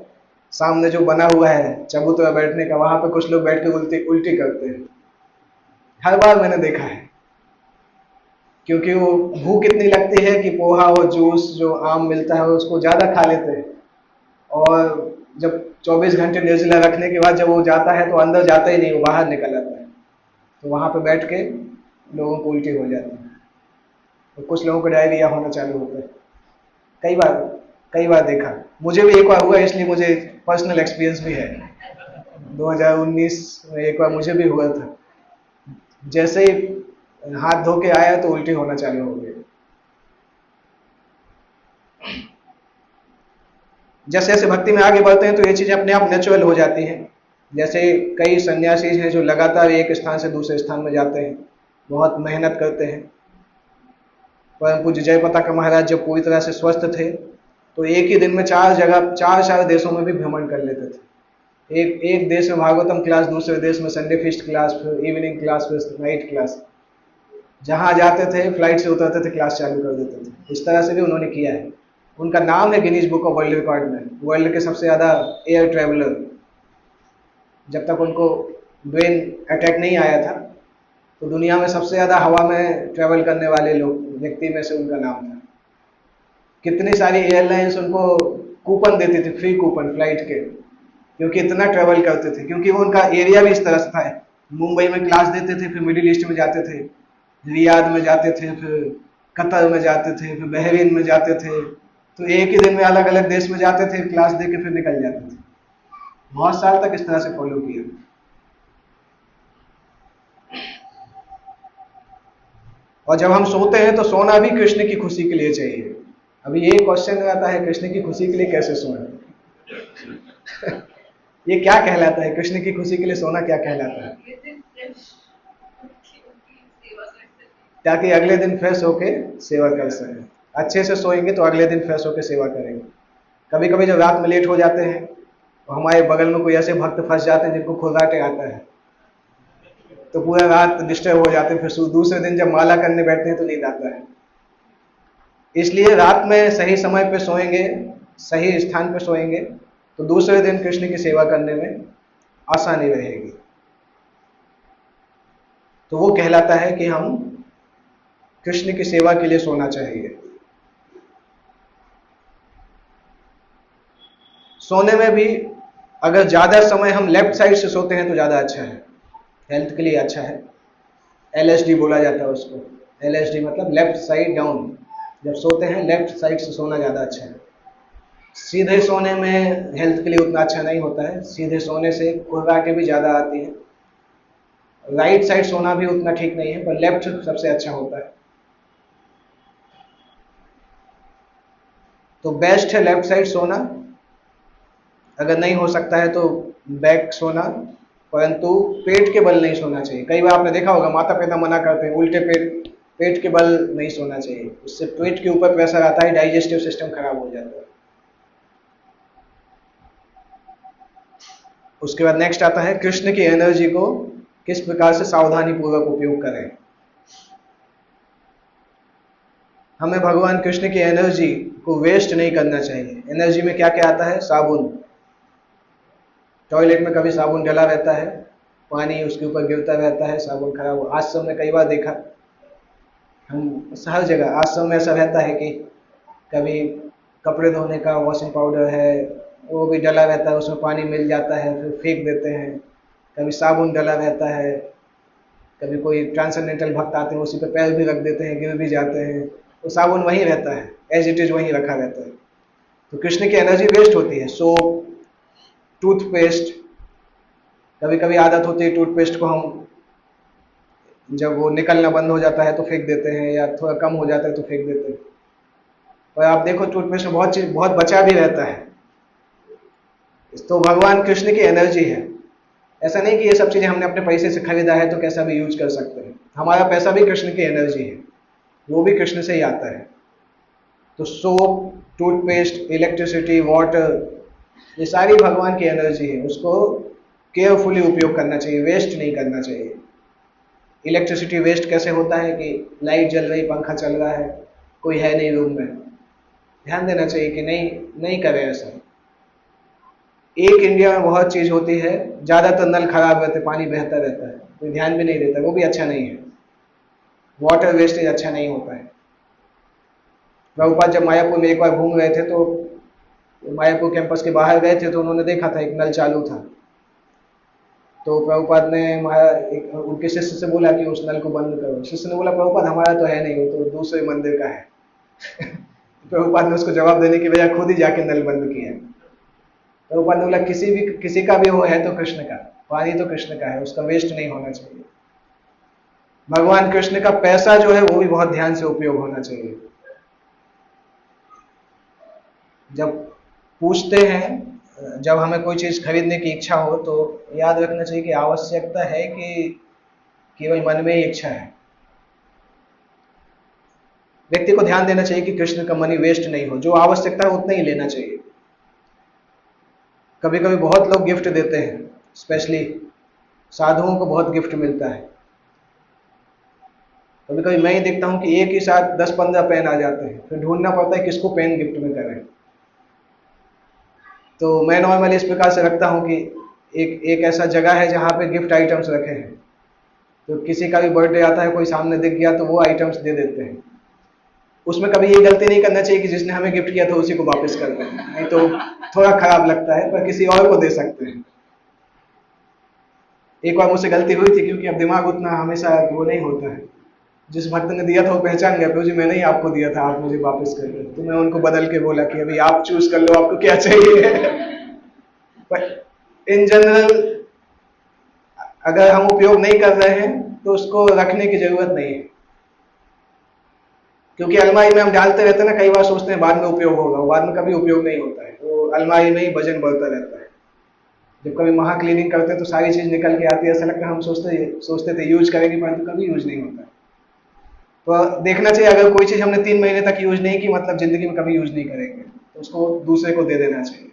[SPEAKER 1] सामने जो बना हुआ है चबूतरा बैठने का, वहां पे कुछ लोग बैठ के उल्टी करते हैं। हर बार मैंने देखा है, क्योंकि वो भूख इतनी लगती है कि पोहा और जूस जो आम मिलता है उसको ज्यादा खा लेते हैं। और जब 24 घंटे निर्जला रखने के बाद जब वो जाता है तो अंदर जाता ही नहीं, वो बाहर निकल आता है। तो वहां पे बैठ के लोगों को उल्टी हो जाती है, तो कुछ लोगों को डायरिया होना चालू होता है। कई बार देखा, मुझे भी एक बार हुआ, इसलिए मुझे पर्सनल एक्सपीरियंस भी है। 2019 में एक बार मुझे भी हुआ था, जैसे ही हाथ धो के आया तो उल्टी होना चालू हो गई। जैसे जैसे भक्ति में आगे बढ़ते हैं तो ये चीजें अपने आप नेचुरल हो जाती हैं। जैसे कई सन्यासी हैं जो लगातार एक स्थान से दूसरे स्थान में जाते हैं, बहुत मेहनत करते हैं। परम पूज्य जय पताका महाराज जब पूरी तरह से स्वस्थ थे तो एक ही दिन में 4 देशों में भी भ्रमण कर लेते थे। एक देश में भागवतम क्लास, दूसरे देश में संडे फीस्ट क्लास, फिर इवनिंग क्लास, फिर नाइट क्लास। जहां जाते थे फ्लाइट से उतरते थे, क्लास चालू कर देते थे। इस तरह से भी उन्होंने किया है। उनका नाम है Guinness book of world record में, वर्ल्ड के सबसे ज्यादा एयर ट्रेवलर। जब तक उनको ब्रेन अटैक नहीं आया था तो दुनिया में सबसे ज्यादा हवा में ट्रेवल करने वाले व्यक्ति में से उनका नाम था। कितनी सारी एयरलाइंस उनको कूपन देती थी, फ्री कूपन फ्लाइट के, क्योंकि इतना ट्रेवल करते थे। क्योंकि वो उनका एरिया भी इस तरह से था, मुंबई में क्लास देते थे, फिर मिडिल ईस्ट में जाते थे, रियाद में जाते थे, फिर कतर में जाते थे, फिर बहरीन में जाते थे। तो एक ही दिन में अलग अलग देश में जाते थे, क्लास दे के फिर निकल जाते थे। बहुत साल तक इस तरह से फॉलो किया। और जब हम सोते हैं तो सोना भी कृष्ण की खुशी के लिए चाहिए। अभी ये क्वेश्चन आता है, कृष्ण की खुशी के लिए कैसे सोए? ये क्या कहलाता है? कृष्ण की खुशी के लिए सोना क्या कहलाता है? ताकि अगले दिन फ्रेश होके सेवा कर सके। अच्छे से सोएंगे तो अगले दिन फ्रेश होके सेवा करेंगे। कभी कभी जब रात में लेट हो जाते हैं हमारे बगल में कोई ऐसे भक्त फंस जाते हैं जिनको खुराटे आता है, तो पूरा रात डिस्टर्ब हो जाते हैं, फिर दूसरे दिन जब माला करने बैठते हैं तो नींद आता है। इसलिए रात में सही समय पे सोएंगे, सही स्थान पे सोएंगे, तो दूसरे दिन कृष्ण की सेवा करने में आसानी रहेगी। तो वो कहलाता है कि हम कृष्ण की सेवा के लिए सोना चाहिए। सोने में भी अगर ज्यादा समय हम लेफ्ट साइड से सोते हैं तो ज्यादा अच्छा है, हेल्थ के लिए अच्छा है। LSD बोला जाता है उसको, LSD मतलब लेफ्ट साइड डाउन। जब सोते हैं लेफ्ट साइड से सोना ज्यादा अच्छा है। सीधे सोने में हेल्थ के लिए उतना अच्छा नहीं होता है, सीधे सोने से घबराहटें भी ज्यादा आती है। राइट साइड सोना भी उतना ठीक नहीं है, पर लेफ्ट सबसे अच्छा होता है। तो बेस्ट है लेफ्ट साइड सोना। अगर नहीं हो सकता है तो बैक सोना, परंतु पेट के बल नहीं सोना चाहिए। कई बार आपने देखा होगा माता पिता मना करते हैं, उल्टे पेट के बल नहीं सोना चाहिए, उससे पेट के ऊपर प्रेशर आता है, डाइजेस्टिव सिस्टम खराब हो जाता है। उसके बाद नेक्स्ट आता है कृष्ण की एनर्जी को किस प्रकार से सावधानी पूर्वक उपयोग करें। हमें भगवान कृष्ण की एनर्जी को वेस्ट नहीं करना चाहिए। एनर्जी में क्या क्या आता है? साबुन, टॉयलेट में कभी साबुन डला रहता है, पानी उसके ऊपर गिरता रहता है, साबुन खराब हो। आश्रम में कई बार देखा, हम हर जगह आश्रम में ऐसा रहता है कि कभी कपड़े धोने का वॉशिंग पाउडर है वो भी डला रहता है, उसमें पानी मिल जाता है फिर फेंक देते हैं। कभी साबुन डला रहता है, कभी कोई ट्रांसेंडेंटल भक्त आते हैं उसी पे पैर भी रख देते हैं, गिर भी जाते हैं, तो साबुन वहीं रहता है, एज इट इज वहीं रखा रहता है। तो कृष्ण की एनर्जी वेस्ट होती है। सोप, टूथपेस्ट, कभी कभी आदत होती है टूथपेस्ट को हम जब वो निकलना बंद हो जाता है तो फेंक देते हैं, या थोड़ा कम हो जाता है तो फेंक देते हैं। पर आप देखो टूथपेस्ट में बहुत चीज बहुत बचा भी रहता है। तो भगवान कृष्ण की एनर्जी है। ऐसा नहीं कि ये सब चीजें हमने अपने पैसे से खरीदा है तो कैसा भी यूज कर सकते हैं। हमारा पैसा भी कृष्ण की एनर्जी है, वो भी कृष्ण से ही आता है। तो सोप, टूथपेस्ट, इलेक्ट्रिसिटी, वाटर, ये सारी भगवान की एनर्जी है, उसको केयरफुली उपयोग करना चाहिए, वेस्ट नहीं करना चाहिए। इलेक्ट्रिसिटी वेस्ट कैसे होता है कि लाइट जल रही, पंखा चल रहा है, कोई है नहीं रूम में, ध्यान देना चाहिए कि नहीं नहीं करें ऐसा। एक इंडिया में बहुत चीज होती है, ज्यादातर नल खराब रहते, पानी बहता रहता है, कोई ध्यान भी नहीं देता, वो भी अच्छा नहीं है। वाटर वेस्टेज अच्छा नहीं होता है। प्रभुपाद जब मायापुर में एक बार घूम रहे थे तो मायापुर कैंपस के बाहर गए थे तो उन्होंने देखा था एक नल चालू था। तो प्रभुपाद ने उनके शिष्य से बोला कि उस नल को बंद करो। शिष्य ने बोला प्रभुपाद हमारा तो है नहीं, वो तो दूसरे मंदिर का है। प्रभुपाद ने उसको जवाब देने की बजाय खुद ही जाके नल बंद किया। प्रभुपाद ने बोला किसी का भी वो है तो कृष्ण का, पानी तो कृष्ण का है, उसका वेस्ट नहीं होना चाहिए। भगवान कृष्ण का पैसा जो है वो भी बहुत ध्यान से उपयोग होना चाहिए। जब पूछते हैं, जब हमें कोई चीज खरीदने की इच्छा हो तो याद रखना चाहिए कि आवश्यकता है कि केवल मन में ही इच्छा है। व्यक्ति को ध्यान देना चाहिए कि कृष्ण का मनी वेस्ट नहीं हो, जो आवश्यकता है उतना ही लेना चाहिए। कभी कभी बहुत लोग गिफ्ट देते हैं, स्पेशली साधुओं को बहुत गिफ्ट मिलता है। कभी कभी मैं ही देखता हूं कि एक ही साथ 10-15 पेन आ जाते हैं, फिर ढूंढना पड़ता है किसको पेन गिफ्ट में करें। तो मैं नॉर्मली इस प्रकार से रखता हूं कि एक ऐसा जगह है जहां पे गिफ्ट आइटम्स रखे हैं, तो किसी का भी बर्थडे आता है, कोई सामने दिख गया तो वो आइटम्स दे देते हैं। उसमें कभी ये गलती नहीं करना चाहिए कि जिसने हमें गिफ्ट किया था उसी को वापस कर दें, नहीं तो थोड़ा खराब लगता है, पर किसी और को दे सकते हैं। एक बार मुझसे गलती हुई थी, क्योंकि अब दिमाग उतना हमेशा वो नहीं होता है। जिस भक्त ने दिया था वो पहचान गया, प्रभु जी मैंने ही आपको दिया था, आप मुझे वापस कर दो। तो मैं उनको बदल के बोला कि अभी आप चूज कर लो आपको क्या चाहिए। पर इन जनरल अगर हम उपयोग नहीं कर रहे हैं तो उसको रखने की जरूरत नहीं है, क्योंकि अलमारी में हम डालते रहते हैं ना, कई बार सोचते हैं बाद में उपयोग होगा, बाद में कभी उपयोग नहीं होता है, वो अलमारी में ही वजन बढ़ता रहता है। जब कभी महा क्लीनिंग करते हैं तो सारी चीज निकल के आती है, ऐसा लगता है हम सोचते थे यूज करेंगे, परंतु कभी यूज नहीं होता है। तो देखना चाहिए, अगर कोई चीज हमने 3 महीने तक यूज नहीं की, मतलब जिंदगी में कभी यूज नहीं करेंगे, तो उसको दूसरे को दे देना चाहिए।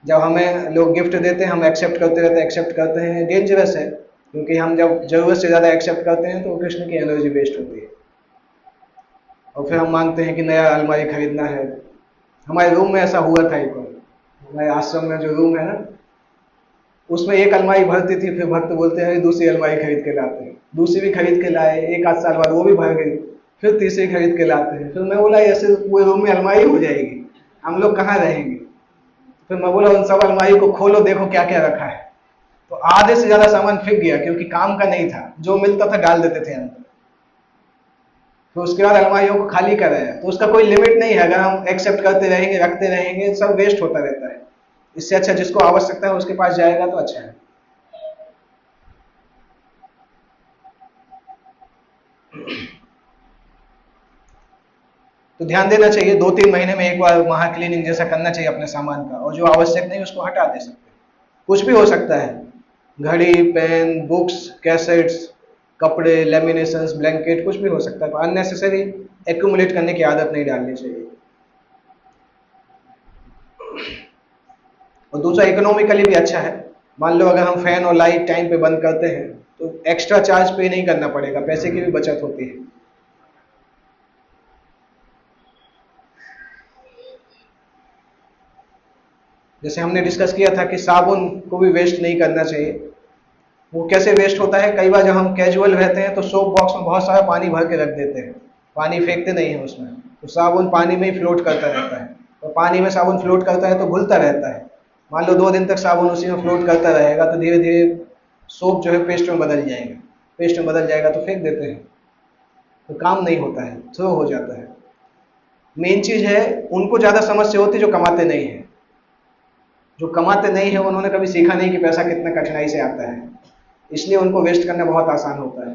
[SPEAKER 1] जब हमें लोग गिफ्ट देते हैं हम एक्सेप्ट करते रहते हैं, एक्सेप्ट करते हैं, डेंजरस है, क्योंकि हम जब ज़रूरत से ज़्यादा एक्सेप्ट करते हैं तो कृष्ण की एनर्जी वेस्ट होती है। और फिर हम मांगते हैं कि नया अलमारी खरीदना है। हमारे रूम में ऐसा हुआ था एक बार, हमारे आश्रम में जो रूम है ना, उसमें एक अलमारी भरती थी, फिर भक्त बोलते हैं दूसरी अलमारी खरीद के लाते हैं, दूसरी भी खरीद के लाए, एक आध साल बाद वो भी भर गई, फिर तीसरी खरीद के लाते हैं। फिर मैं बोला ऐसे पूरे रूम में अलमारी हो जाएगी, हम लोग कहाँ रहेंगे। फिर मैं बोला उन सब अलमारी को खोलो, देखो क्या क्या रखा है। तो आधे से ज्यादा सामान फेंक गया, क्योंकि काम का नहीं था, जो मिलता था डाल देते थे अंदर। तो उसके बाद अलमारियों को खाली कराया। तो उसका कोई लिमिट नहीं है, अगर हम एक्सेप्ट करते रहेंगे, रखते रहेंगे, सब वेस्ट होता रहता है। इससे अच्छा जिसको आवश्यकता है उसके पास जाएगा तो अच्छा है। तो ध्यान देना चाहिए, 2-3 महीने में एक बार महा क्लीनिंग जैसा करना चाहिए अपने सामान का, और जो आवश्यक नहीं उसको हटा दे सकते। कुछ भी हो सकता है, घड़ी, पेन, बुक्स, कैसेट्स, कपड़े, लेमिनेशंस, ब्लैंकेट, कुछ भी हो सकता है। अननेसेसरी एक्यूमुलेट करने की आदत नहीं डालनी चाहिए। और दूसरा, इकोनॉमिकली भी अच्छा है। मान लो अगर हम फैन और लाइट टाइम पे बंद करते हैं तो एक्स्ट्रा चार्ज पे नहीं करना पड़ेगा, पैसे की भी बचत होती है। जैसे हमने डिस्कस किया था कि साबुन को भी वेस्ट नहीं करना चाहिए। वो कैसे वेस्ट होता है, कई बार जब हम कैजुअल रहते हैं तो सोप बॉक्स में बहुत सारा पानी भर के रख देते हैं, पानी फेंकते नहीं है उसमें, तो साबुन पानी में ही फ्लोट करता रहता है। और पानी में साबुन फ्लोट करता है तो घुलता रहता है। मान लो 2 दिन तक साबुन उसी में फ्लोट करता रहेगा तो धीरे धीरे सोप जो है पेस्ट में बदल जाएगा, पेस्ट में बदल जाएगा तो फेंक देते हैं, तो काम नहीं होता है, थ्रो हो जाता है। मेन चीज है, उनको ज्यादा समस्या होती है जो कमाते नहीं है। जो कमाते नहीं है उन्होंने कभी सीखा नहीं कि पैसा कितना कठिनाई से आता है, इसलिए उनको वेस्ट करना बहुत आसान होता है।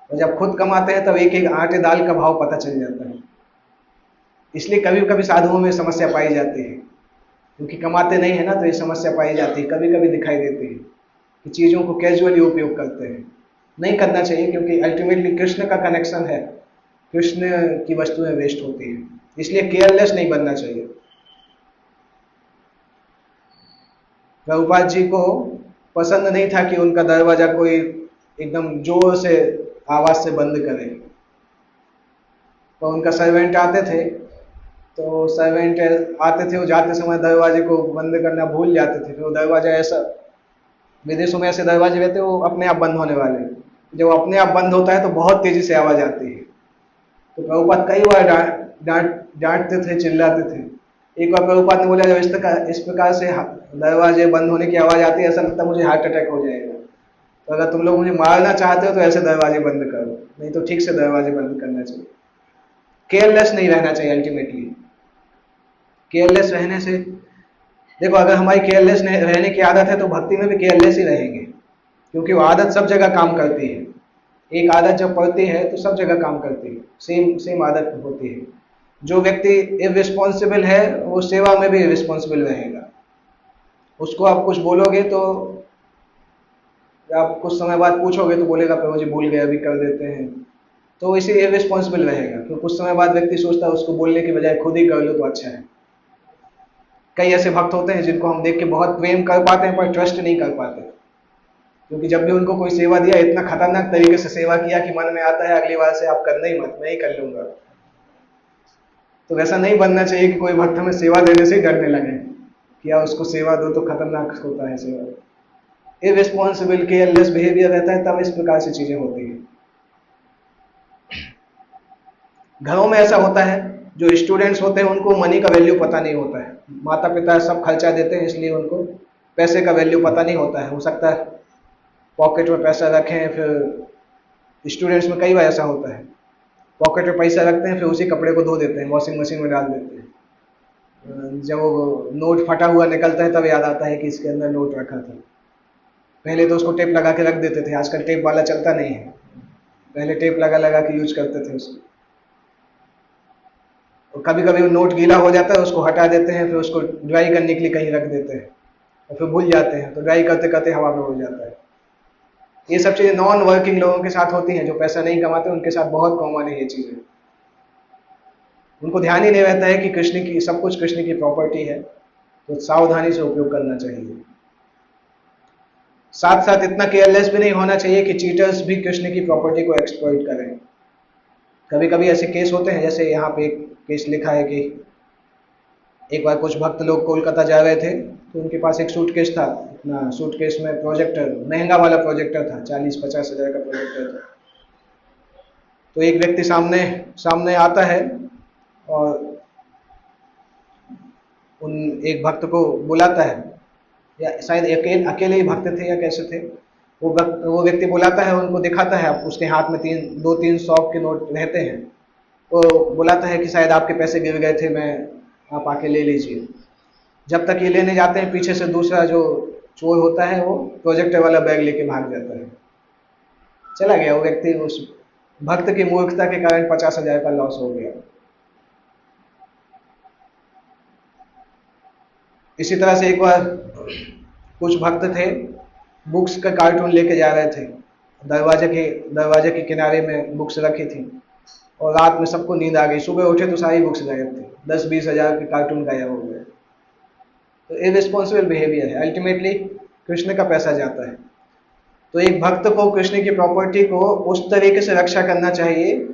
[SPEAKER 1] और जब खुद कमाते हैं तब एक एक आटे दाल का भाव पता चल जाता है। इसलिए कभी कभी साधुओं में समस्या पाई जाती है, क्योंकि कमाते नहीं है ना, तो ये समस्या पाई जाती है, कभी कभी दिखाई देती है कि चीज़ों को कैजुअली उपयोग करते हैं। नहीं करना चाहिए, क्योंकि अल्टीमेटली कृष्ण का कनेक्शन है, कृष्ण की वस्तुएं वेस्ट होती है, इसलिए केयरलेस नहीं बनना चाहिए। प्रभुपाद जी को पसंद नहीं था कि उनका दरवाजा कोई एकदम जोर से आवाज से बंद करे। तो उनका सर्वेंट आते थे, तो सर्वेंट आते थे, वो जाते समय दरवाजे को बंद करना भूल जाते थे। तो दरवाजा ऐसा, विदेशों में ऐसे दरवाजे रहते हैं वो अपने आप बंद होने वाले, जब अपने आप बंद होता है तो बहुत तेजी से आवाज आती है। तो प्रभुपाद कई बार डांटते थे, चिल्लाते थे। एक बार प्रभुपाद ने बोला, जब इस प्रकार से दरवाजे बंद होने की आवाज आती है, ऐसा लगता है मुझे हार्ट अटैक हो जाएगा। तो अगर तुम लोग मुझे मारना चाहते हो तो ऐसे दरवाजे बंद करो, नहीं तो ठीक से दरवाजे बंद करना चाहिए। केयरलेस नहीं रहना चाहिए। अल्टीमेटली केयरलेस रहने से, देखो अगर हमारी केयरलेस रहने की आदत है तो भक्ति में भी केयरलेस ही रहेंगे, क्योंकि वो आदत सब जगह काम करती है। एक आदत जब पड़ती है तो सब जगह काम करती है, सेम सेम आदत होती है। जो व्यक्ति इररिस्पॉन्सिबल है वो सेवा में भी इररिस्पॉन्सिबल रहेगा। उसको आप कुछ बोलोगे तो, आप कुछ समय बाद पूछोगे तो बोलेगा प्रभु जी भूल गए, अभी कर देते हैं। तो इसे इररिस्पॉन्सिबल रहेगा। तो कुछ समय बाद व्यक्ति सोचता है उसको बोलने की बजाय खुद ही कर लो तो अच्छा है। कई ऐसे भक्त होते हैं जिनको हम देख के बहुत प्रेम कर पाते हैं पर ट्रस्ट नहीं कर पाते, क्योंकि जब भी उनको कोई सेवा दिया, इतना खतरनाक तरीके से सेवा किया कि मन में आता है अगली बार से आप करना ही मत, मैं ही कर लूंगा। तो वैसा नहीं बनना चाहिए कि कोई भक्त हमें सेवा देने से डरने लगे कि यार उसको सेवा दो, तो खतरनाक होता है सेवा। इररिस्पॉन्सिबल केयरलेस बिहेवियर रहता है, तब इस प्रकार से चीजें होती है। घरों में ऐसा होता है, जो स्टूडेंट्स होते हैं उनको मनी का वैल्यू पता नहीं होता है। माता पिता सब खर्चा देते हैं, इसलिए उनको पैसे का वैल्यू पता नहीं होता है। हो सकता है पॉकेट में पैसा रखें, फिर स्टूडेंट्स में कई बार ऐसा होता है, पॉकेट में पैसा रखते हैं फिर उसी कपड़े को धो देते हैं, वॉशिंग मशीन में डाल देते हैं। जब वो नोट फटा हुआ निकलता है तब याद आता है कि इसके अंदर नोट रखा था। पहले तो उसको टेप लगा के रख देते थे, आजकल टेप वाला चलता नहीं है, पहले टेप लगा लगा के यूज करते थे उसको। और कभी कभी वो नोट गीला हो जाता है, उसको हटा देते हैं, फिर उसको ड्राई करने के लिए कहीं रख देते हैं और फिर भूल जाते हैं, तो ड्राई करते करते हवा में उड़ जाता है। ये सब चीजें नॉन वर्किंग लोगों के साथ होती हैं, जो पैसा नहीं कमाते उनके साथ बहुत कॉमन है ये चीजें। उनको ध्यान ही नहीं रहता है कि कृष्ण की सब कुछ कृष्ण की प्रॉपर्टी है, तो सावधानी से उपयोग करना चाहिए। साथ साथ इतना केयरलेस भी नहीं होना चाहिए कि चीटर्स भी कृष्ण की प्रॉपर्टी को एक्सप्लॉइट करें। कभी कभी ऐसे केस होते हैं, जैसे यहाँ पे एक केस लिखा है कि एक बार कुछ भक्त लोग कोलकाता जा रहे थे, तो उनके पास एक सूटकेस था। अपना सूटकेस में प्रोजेक्टर, महंगा वाला प्रोजेक्टर था, 40-50 हज़ार का प्रोजेक्टर था। तो एक व्यक्ति सामने सामने आता है और उन एक भक्त को बुलाता है, या शायद अकेले ही भक्त थे या कैसे थे। वो व्यक्ति बुलाता है, उनको दिखाता है, उसके हाथ में 2-3 100 के नोट रहते हैं। वो बुलाता है कि शायद आपके पैसे गिर गए थे, आप आके ले लीजिए। जब तक ये लेने जाते हैं, पीछे से दूसरा जो चोर होता है वो प्रोजेक्टर वाला बैग लेके भाग जाता है, चला गया। वो व्यक्ति उस भक्त की मूर्खता के कारण 50,000 का लॉस हो गया। इसी तरह से एक बार कुछ भक्त थे, बुक्स का कार्टून लेके जा रहे थे, दरवाजे के किनारे में बुक्स रखी थी, और रात में सबको नींद आ गई। सुबह उठे तो सारी बुक्स गायब थी, 10-20 हज़ार के कार्टून गायब हो गए। तो इररिस्पॉन्सिबल बिहेवियर है, अल्टीमेटली कृष्ण का पैसा जाता है। तो एक भक्त को कृष्ण की प्रॉपर्टी को उस तरीके से रक्षा करना चाहिए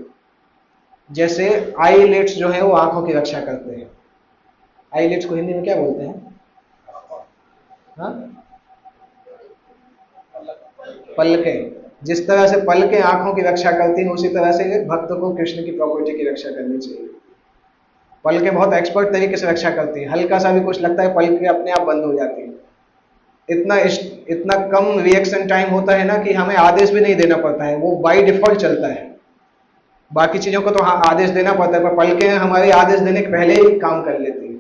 [SPEAKER 1] जैसे आईलिड्स जो है वो आंखों की रक्षा करते हैं। आईलिड्स को हिंदी में क्या बोलते हैं? हाँ, पलकें। जिस तरह से पलकें आंखों की रक्षा करती हैं, उसी तरह से भक्त को कृष्ण की प्रॉपर्टी की रक्षा करनी चाहिए। पलकें बहुत एक्सपर्ट तरीके से रक्षा करती हैं, हल्का सा भी कुछ लगता है पलकें अपने आप बंद हो जाती हैं। इतना कम रिएक्शन टाइम होता है ना कि हमें आदेश भी नहीं देना पड़ता है, वो बाय डिफॉल्ट चलता है। बाकी चीजों को तो हाँ आदेश देना पड़ता है, पर पलकें हमारे आदेश देने के पहले ही काम कर लेती है।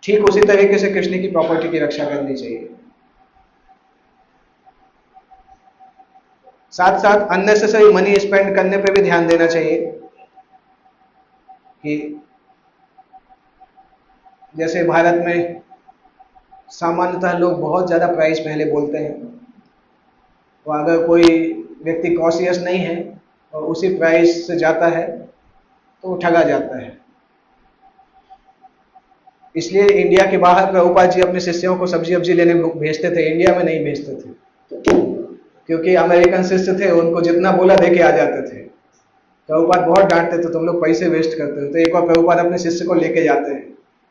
[SPEAKER 1] ठीक उसी तरीके से कृष्ण की प्रॉपर्टी की रक्षा करनी चाहिए। साथ साथ अननेसेसरी मनी स्पेंड करने पे भी ध्यान देना चाहिए कि जैसे भारत में सामान्यतः लोग बहुत ज़्यादा प्राइस पहले बोलते हैं, तो अगर कोई व्यक्ति कॉशियस नहीं है और उसी प्राइस से जाता है तो वो ठगा जाता है। इसलिए इंडिया के बाहर प्रभुपाद जी अपने शिष्यों को सब्जी वब्जी लेने भेजते थे, इंडिया में नहीं भेजते थे, क्योंकि अमेरिकन शिष्य थे, उनको जितना बोला दे के आ जाते थे। प्रभुपाद बहुत डांटते थे, तुम लोग पैसे वेस्ट करते हो। तो एक बार प्रभुपाद अपने शिष्य को लेके जाते हैं,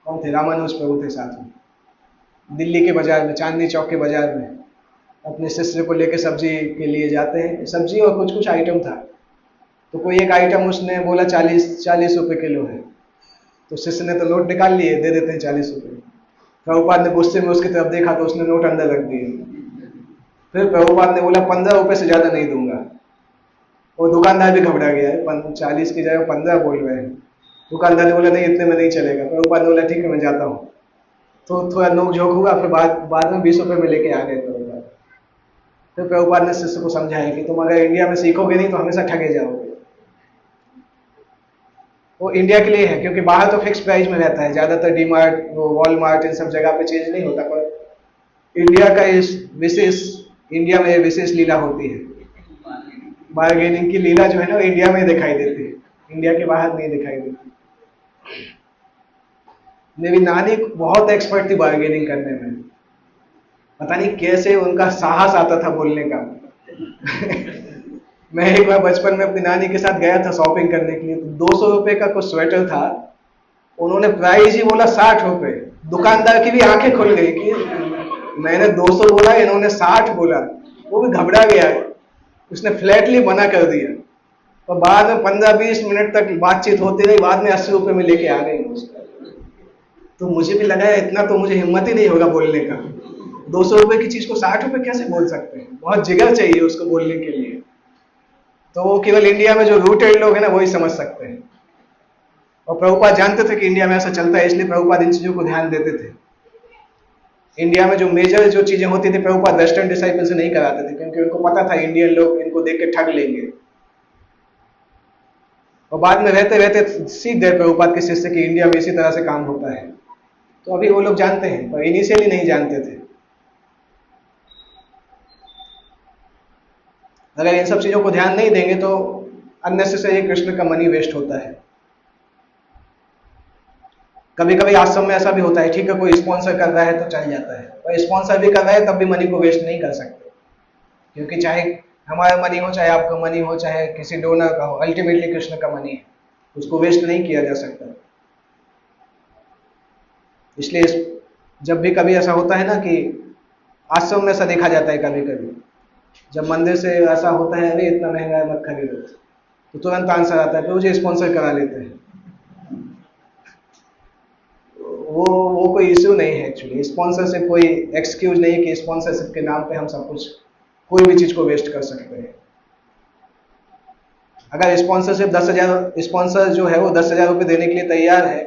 [SPEAKER 1] कौन थे? रामानुज प्रभु थे साथ में, दिल्ली के बाजार में, चांदनी चौक के बाजार में अपने शिष्य को लेके सब्जी के लिए जाते हैं। सब्जी और कुछ कुछ आइटम था, तो कोई एक आइटम उसने बोला 40 रुपए किलो है, तो शिष्य ने तो नोट निकाल लिए, दे देते हैं 40 रुपए। प्रभुपाद ने गुस्से में उसकी तरफ देखा तो उसने नोट अंदर रख दिए। फिर प्रभुपाद ने बोला 15 रुपए से ज्यादा नहीं दूंगा। वो दुकानदार भी घबरा गया है, 40 की जगह 15 बोल रहे हैं। दुकानदार ने बोला नहीं, इतने में नहीं चलेगा। प्रभुपाद ने बोला ठीक है मैं जाता हूँ। तो थोड़ा नोक झोंक हुआ, फिर बाद में 20 रुपए में लेके आ गए प्रभुपाद। फिर प्रभुपाद ने शिष्य को समझाया कि तुम अगर इंडिया में सीखोगे नहीं तो हमेशा ठगे जाओगे। वो इंडिया के लिए है, क्योंकि बाहर तो फिक्स प्राइस में रहता है, ज्यादातर डीमार्ट, वो वॉलमार्ट, इन सब जगह पे चेंज नहीं होता। पर इंडिया में विशेष लीला होती है, बार्गेनिंग की लीला जो है ना, इंडिया में दिखाई देती है, इंडिया के बाहर नहीं दिखाई देती। मेरी नानी बहुत एक्सपर्ट थी बार्गेनिंग करने में, पता नहीं कैसे उनका साहस आता था बोलने का। मैं एक बार बचपन में अपनी नानी के साथ गया था शॉपिंग करने के लिए, तो 200 रुपए का कुछ स्वेटर था, उन्होंने प्राइस ही बोला 60 रुपए। दुकानदार की भी आंखें खुल गई कि मैंने 200 बोला, इन्होंने 60 बोला। वो भी घबरा गया, उसने फ्लैटली मना कर दिया। और बाद में 15-20 मिनट तक बातचीत होती रही, बाद में 80 रुपए में लेके आ गए। तो मुझे भी लगा इतना तो मुझे हिम्मत ही नहीं होगा बोलने का, 200 रुपए की चीज को 60 रुपए कैसे बोल सकते हैं? बहुत जिगर चाहिए उसको बोलने के लिए। तो वो केवल इंडिया में जो रूटेड लोग हैं ना, वही समझ सकते हैं। और प्रभुपाद जानते थे कि इंडिया में ऐसा चलता है, इसलिए प्रभुपाद इन चीजों को ध्यान देते थे। इंडिया में जो मेजर जो चीजें होती थी, प्रभुपाद वेस्टर्न डिसाइपल से नहीं कराते थे, क्योंकि उनको पता था इंडियन लोग इनको देख के ठग लेंगे। और बाद में रहते रहते सीख गए प्रभुपाद के शिष्य कि इंडिया में इसी तरह से काम होता है। तो अभी वो लोग जानते हैं, पर इनिशियली नहीं जानते थे। अगर इन सब चीजों को ध्यान नहीं देंगे तो अननेसेसरी कृष्ण का मनी वेस्ट होता है। कभी कभी आश्रम में ऐसा भी होता है, ठीक है, कोई स्पॉन्सर कर रहा है तो चल जाता है, और स्पॉन्सर भी कर रहा है तब भी मनी को वेस्ट नहीं कर सकते, क्योंकि चाहे हमारा मनी हो, चाहे आपका मनी हो, चाहे किसी डोनर का हो, अल्टीमेटली कृष्ण का मनी है, उसको वेस्ट नहीं किया जा सकता। इसलिए जब भी कभी ऐसा होता है ना कि आश्रम में ऐसा देखा जाता है, कभी कभी जब मंदिर से ऐसा होता है, अरे इतना महंगा है मत खरीदो, तो तुरंत आंसर आता है, फिर मुझे स्पॉन्सर करा लेते हैं। वो कोई इश्यू नहीं है एक्चुअली, स्पॉन्सरशिप कोई एक्सक्यूज नहीं है कि स्पॉन्सरशिप के नाम पे हम सब कुछ, कोई भी चीज को वेस्ट कर सकते हैं। अगर स्पॉन्सरशिप 10,000, स्पॉन्सर जो है वो 10,000 रुपये देने के लिए तैयार है,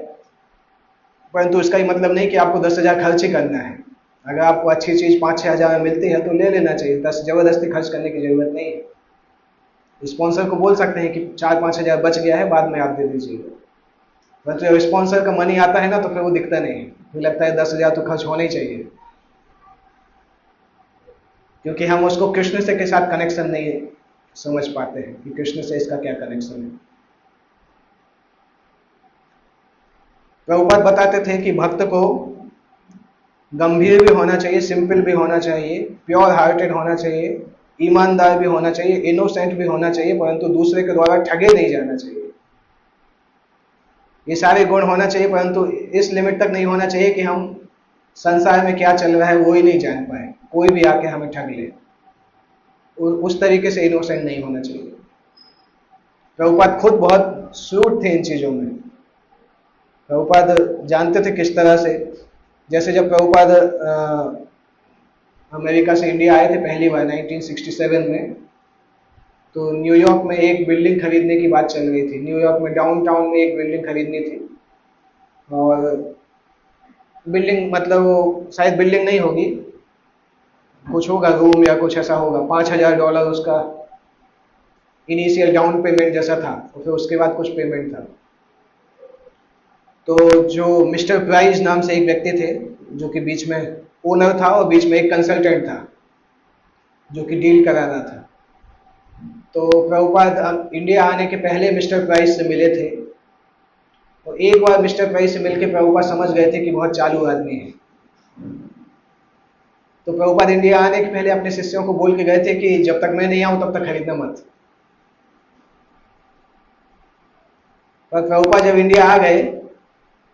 [SPEAKER 1] परंतु इसका ही मतलब नहीं कि आपको 10,000 खर्च ही करना है। अगर आपको अच्छी चीज 5-6 हज़ार में मिलती है तो ले लेना चाहिए, 10 जबरदस्ती खर्च करने की जरूरत नहीं है। स्पॉन्सर को बोल सकते हैं कि 4-5 हज़ार बच गया है, बाद में आप दे दीजिएगा। परंतु जब स्पॉन्सर का मनी आता है ना, तो फिर वो दिखता नहीं है, फिर लगता है 10,000 तो खर्च होने ही चाहिए, क्योंकि हम उसको कृष्ण से के साथ कनेक्शन नहीं समझ पाते हैं कि कृष्ण से इसका क्या कनेक्शन है। प्रभुपाद बताते थे कि भक्त को गंभीर भी होना चाहिए, सिंपल भी होना चाहिए, प्योर हार्टेड होना चाहिए, ईमानदार भी होना चाहिए, इनोसेंट भी होना चाहिए, परंतु दूसरे के द्वारा ठगे नहीं जाना चाहिए। ये सारे गुण होना चाहिए, परंतु इस लिमिट तक नहीं होना चाहिए कि हम संसार में क्या चल रहा है वो ही नहीं जान पाए, कोई भी आके हमें ठग ले। उस तरीके से इनोसेंट नहीं होना चाहिए। प्रभुपाद खुद बहुत श्रूड थे इन चीजों में। प्रभुपाद जानते थे किस तरह से, जैसे जब प्रभुपाद अमेरिका से इंडिया आए थे पहली बार 1967 में, तो न्यूयॉर्क में एक बिल्डिंग खरीदने की बात चल रही थी। न्यूयॉर्क में डाउनटाउन में एक बिल्डिंग खरीदनी थी, और बिल्डिंग मतलब वो शायद बिल्डिंग नहीं होगी, कुछ होगा, रूम या कुछ ऐसा होगा। $5,000 उसका इनिशियल डाउन पेमेंट जैसा था, और फिर उसके बाद कुछ पेमेंट था। तो जो मिस्टर प्राइस नाम से एक व्यक्ति थे, जो कि बीच में ओनर था और बीच में एक कंसल्टेंट था जो कि डील कराना था। तो प्रभुपाद इंडिया आने के पहले मिस्टर प्राइस से मिले थे, और एक बार मिस्टर प्राइस से मिलकर प्रभुपाद समझ गए थे कि बहुत चालू आदमी है। तो प्रभुपाद इंडिया आने के पहले अपने शिष्यों को बोल के गए थे कि जब तक मैं नहीं आऊं तब तक खरीदना मत। पर प्रभुपाद जब इंडिया आ गए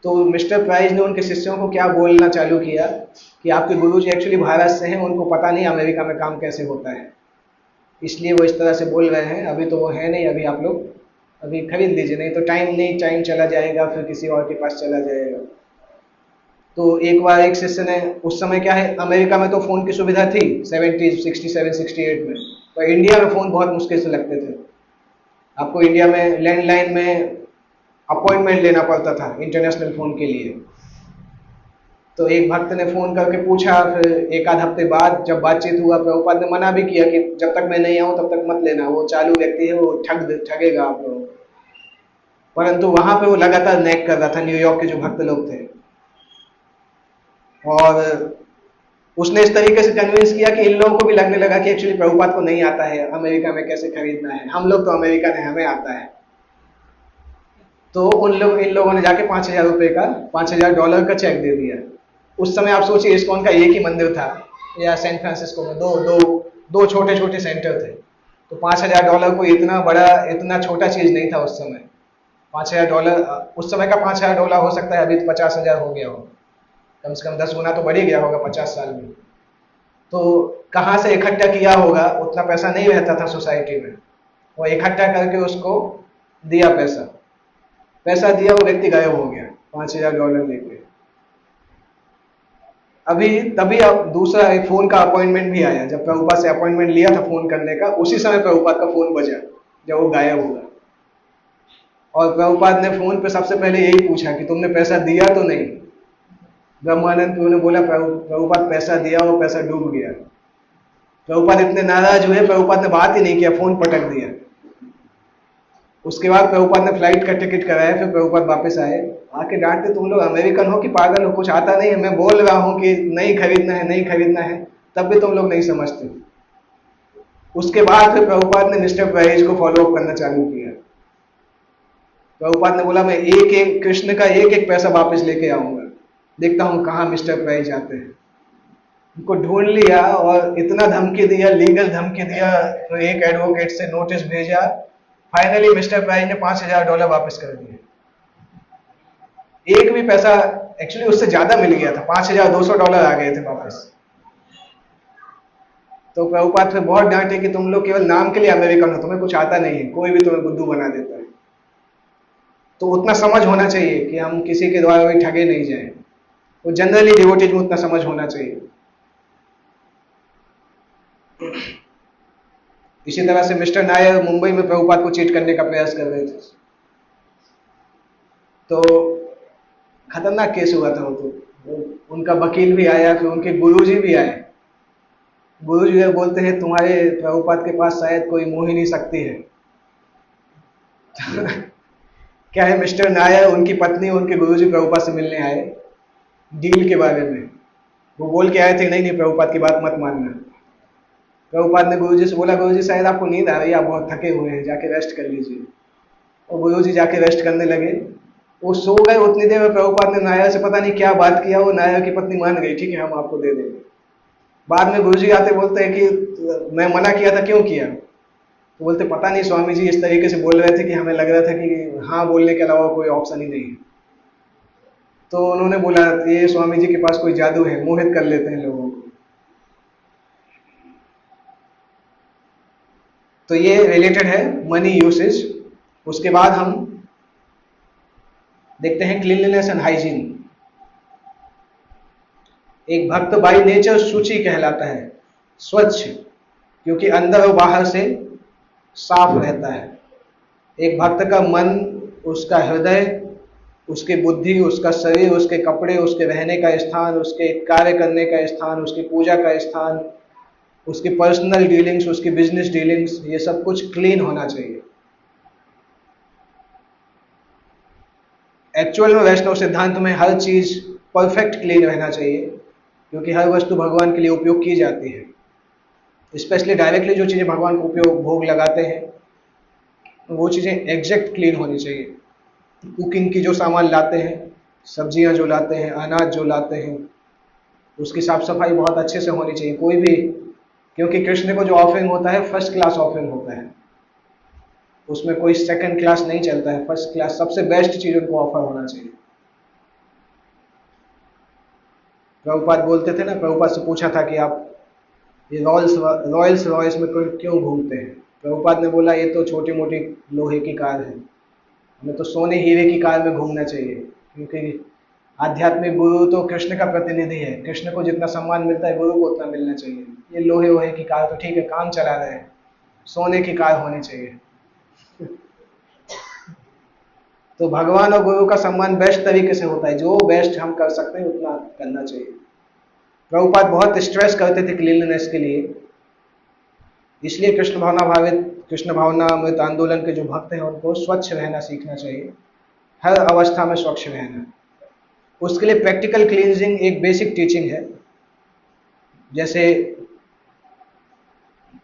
[SPEAKER 1] तो मिस्टर प्राइस ने उनके शिष्यों को क्या बोलना चालू किया कि आपके गुरुजी एक्चुअली भारत से हैं, उनको पता नहीं अमेरिका में काम कैसे होता है, इसलिए वो इस तरह से बोल रहे हैं। अभी तो वो है नहीं, अभी आप लोग अभी खरीद लीजिए, नहीं तो टाइम चला जाएगा, फिर किसी और के पास चला जाएगा। तो एक बार एक शिष्य ने, उस समय क्या है, अमेरिका में तो फ़ोन की सुविधा थी 67, 68 में, पर इंडिया में फ़ोन बहुत मुश्किल से लगते थे। आपको इंडिया में लैंडलाइन में अपॉइंटमेंट लेना पड़ता था इंटरनेशनल फ़ोन के लिए। तो एक भक्त ने फ़ोन करके पूछा, फिर एक आध हफ्ते बाद जब बातचीत हुआ, प्रभुपाद ने मना भी किया कि जब तक मैं नहीं आऊँ तब तक मत लेना, वो चालू व्यक्ति है, वो ठगेगा आप लोगों को। परंतु वहाँ पे वो लगातार नैक कर रहा था, न्यूयॉर्क के जो भक्त लोग थे, और उसने इस तरीके से कन्विंस किया कि इन लोगों को भी लगने लगा कि एक्चुअली प्रभुपाद को नहीं आता है अमेरिका में कैसे खरीदना है, हम लोग तो अमेरिकन है, हमें आता है। तो इन लोगों ने जाके $5,000 का चेक दे दिया। उस समय आप सोचिए, इस्कॉन का एक ही मंदिर था, या सैन फ्रांसिस्को में दो छोटे छोटे सेंटर थे, तो $5,000 कोई इतना बड़ा, इतना छोटा चीज नहीं था उस समय। $5,000 उस समय का $5,000 हो सकता है अभी तो 50,000 हो गया हो, कम से कम 10 गुना तो बढ़ ही गया होगा 50 साल में। तो कहाँ से इकट्ठा किया होगा, उतना पैसा नहीं रहता था सोसाइटी में, वो इकट्ठा करके उसको दिया, पैसा दिया, वो व्यक्ति गायब हो गया $5,000 लेके। तभी अब दूसरा एक फोन का अपॉइंटमेंट भी आया। जब प्रभुपाद से अपॉइंटमेंट लिया था फोन करने का, उसी समय प्रभुपाद का फोन बजा जब वो गायब हुआ, और प्रभुपाद ने फोन पे सबसे पहले यही पूछा कि तुमने पैसा दिया तो नहीं। ब्रह्मानंद ने बोला प्रभुपाद पैसा दिया, वो पैसा डूब गया। प्रभुपाद इतने नाराज हुए, प्रभुपाद ने बात ही नहीं किया, फोन पटक दिया। उसके बाद प्रभुपाद ने फ्लाइट का टिकट कराया, फिर प्रभुपाद वापस आए, आके डांटते, तुम लोग अमेरिकन हो कि पागल हो, कुछ आता नहीं है, मैं बोल रहा हूँ कि नहीं खरीदना है, नहीं खरीदना है, तब भी तुम लोग नहीं समझते। उसके बाद फिर प्रभुपाद ने मिस्टर प्राइज को फॉलो अप करना चालू किया। प्रभुपाद ने बोला मैं एक एक कृष्ण का एक एक पैसा वापस लेके आऊंगा, देखता हूं कहाँ मिस्टर प्राइज जाते हैं। उनको ढूंढ लिया और इतना धमकी दिया, लीगल धमकी दिया, तो एक एडवोकेट से नोटिस भेजा। फाइनली मिस्टर प्राइज ने $5000 वापस कर दिए। एक भी पैसा, एक्चुअली उससे ज्यादा मिल गया था, $5200 आ गए थे वापस। तो प्रभुपाद फिर बहुत डांटे कि तुम लोग केवल नाम के लिए अमेरिकन हो, तुम्हें कुछ आता नहीं है, कोई भी तुम्हें बुद्धू बना देता है। तो उतना समझ होना चाहिए कि हम किसी के द्वारा भी ठगे नहीं जाए। तो जनरली डिवोटीज में उतना समझ होना चाहिए। इसी तरह से मिस्टर नायर मुंबई में प्रभुपाद को चीट करने का प्रयास कर रहे थे, तो खतरनाक केस हुआ था। वो तो उनका वकील भी आया, फिर उनके गुरुजी भी आए। गुरुजी बोलते हैं तुम्हारे प्रभुपाद के पास शायद कोई मोहिनी शक्ति है। क्या है, मिस्टर नायर, उनकी पत्नी, उनके गुरुजी प्रभुपाद से मिलने आए डील के बारे में। वो बोल के आए थे नहीं नहीं प्रभुपाद की बात मत मानना। प्रभुपाद ने गुरुजी से बोला गुरुजी शायद आपको नींद आ रही है, आप बहुत थके हुए हैं, जाके रेस्ट कर लीजिए। और गुरुजी जाके रेस्ट करने लगे। वो सो गए। उतनी देर में प्रभुपाद ने नायर से पता नहीं क्या बात किया, वो नायर की पत्नी मान गई, ठीक है हम आपको दे देंगे। बाद में गुरुजी आते बोलते हैं कि मैं मना किया था, क्यों किया? तो बोलते पता नहीं स्वामी जी, इस तरीके से बोल रहे थे कि हमें लग रहा था कि हाँ बोलने के अलावा कोई ऑप्शन ही नहीं है। तो उन्होंने बोला ये स्वामी जी के पास कोई जादू है, मोहित कर लेते हैं लोगों को। तो ये रिलेटेड है मनी यूसेज। उसके बाद हम देखते हैं क्लीनलीनेस एंड हाइजीन। एक भक्त बाई नेचर शुचि कहलाता है, स्वच्छ, क्योंकि अंदर और बाहर से साफ रहता है। एक भक्त का मन, उसका हृदय, उसकी बुद्धि, उसका शरीर, उसके कपड़े, उसके रहने का स्थान, उसके कार्य करने का स्थान, उसकी पूजा का स्थान, उसकी पर्सनल डीलिंग्स, उसकी बिजनेस डीलिंग्स, ये सब कुछ क्लीन होना चाहिए। एक्चुअल में वैष्णव सिद्धांत में हर चीज परफेक्ट क्लीन रहना चाहिए, क्योंकि हर वस्तु भगवान के लिए उपयोग की जाती है। स्पेशली डायरेक्टली जो चीजें भगवान को उपयोग भोग लगाते हैं वो चीजें एग्जैक्ट क्लीन होनी चाहिए। कुकिंग की जो सामान लाते हैं, सब्जियां जो लाते हैं, अनाज जो लाते हैं, उसकी साफ सफाई बहुत अच्छे से होनी चाहिए। कोई भी, क्योंकि कृष्ण को जो ऑफरिंग होता है फर्स्ट क्लास ऑफरिंग होता है, उसमें कोई सेकंड क्लास नहीं चलता है, फर्स्ट क्लास सबसे बेस्ट चीज उनको ऑफर होना चाहिए। प्रभुपाद बोलते थे ना, प्रभुपाद से पूछा था कि आप ये रॉयल्स रॉयल्स में क्यों घूमते हैं? प्रभुपाद ने बोला ये तो छोटी मोटी लोहे की कार है, हमें तो सोने हीरे की कार में घूमना चाहिए, क्योंकि आध्यात्मिक गुरु तो कृष्ण का प्रतिनिधि है। कृष्ण को जितना सम्मान मिलता है गुरु को उतना मिलना चाहिए। ये लोहे वोहे की कार तो ठीक है, काम चला रहे हैं, सोने की कार होनी चाहिए। तो भगवान और गुरु का सम्मान बेस्ट तरीके से होता है, जो बेस्ट हम कर सकते हैं उतना करना चाहिए। प्रभुपाद बहुत स्ट्रेस करते थे क्लीनलीनेस के लिए, इसलिए कृष्ण भावना अमृत आंदोलन के जो भक्त हैं उनको स्वच्छ रहना सीखना चाहिए, हर अवस्था में स्वच्छ रहना। उसके लिए प्रैक्टिकल क्लींजिंग एक बेसिक टीचिंग है। जैसे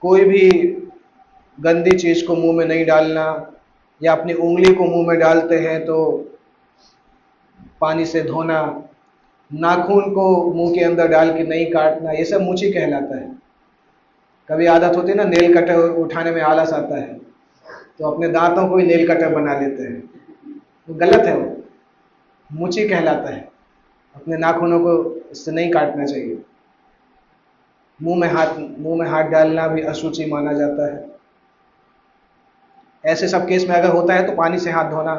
[SPEAKER 1] कोई भी गंदी चीज को मुंह में नहीं डालना, या अपनी उंगली को मुंह में डालते हैं तो पानी से धोना, नाखून को मुंह के अंदर डाल के नहीं काटना, ये सब मुची कहलाता है। कभी आदत होती है ना, नेल कटर उठाने में आलस आता है तो अपने दांतों को ही नेल कटर बना लेते हैं, तो गलत है, वो मुची कहलाता है। अपने नाखूनों को इससे नहीं काटना चाहिए। मुंह में हाथ डालना भी अशुचि माना जाता है। ऐसे सब केस में अगर होता है तो पानी से हाथ धोना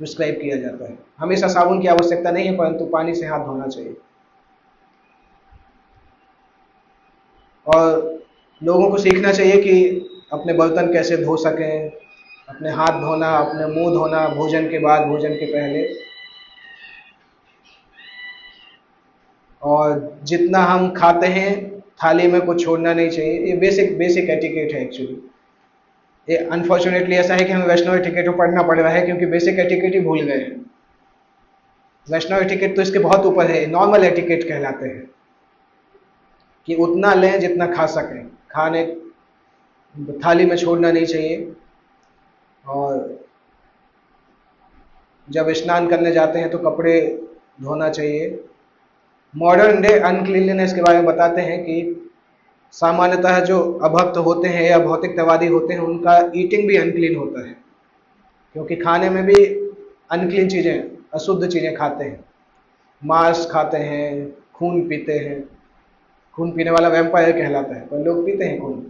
[SPEAKER 1] प्रिस्क्राइब किया जाता है। हमेशा साबुन की आवश्यकता नहीं है, परंतु पानी से हाथ धोना चाहिए। और लोगों को सीखना चाहिए कि अपने बर्तन कैसे धो सकें, अपने हाथ धोना, अपने मुंह धोना, भोजन के बाद, भोजन के पहले। और जितना हम खाते हैं थाली में कुछ छोड़ना नहीं चाहिए। ये बेसिक एटिकेट है एक्चुअली। ये अनफॉर्चुनेटली ऐसा है कि हमें वैष्णव एटिकेट को पढ़ना पड़ रहा है, क्योंकि बेसिक एटिकेट ही भूल गए हैं। वैष्णव एटिकेट तो इसके बहुत ऊपर है, नॉर्मल एटिकेट कहलाते हैं, कि उतना लें जितना खा सकें, खाने थाली में छोड़ना नहीं चाहिए। और जब स्नान करने जाते हैं तो कपड़े धोना चाहिए। मॉडर्न डे अनक्लीनलीनेस के बारे में बताते हैं कि सामान्यतः जो अभक्त होते हैं या भौतिकतावादी होते हैं उनका ईटिंग भी अनक्लीन होता है, क्योंकि खाने में भी अनक्लीन चीज़ें, अशुद्ध चीज़ें खाते हैं। मांस खाते हैं, खून पीते हैं। खून पीने वाला वैम्पायर कहलाता है, पर लोग पीते हैं खून।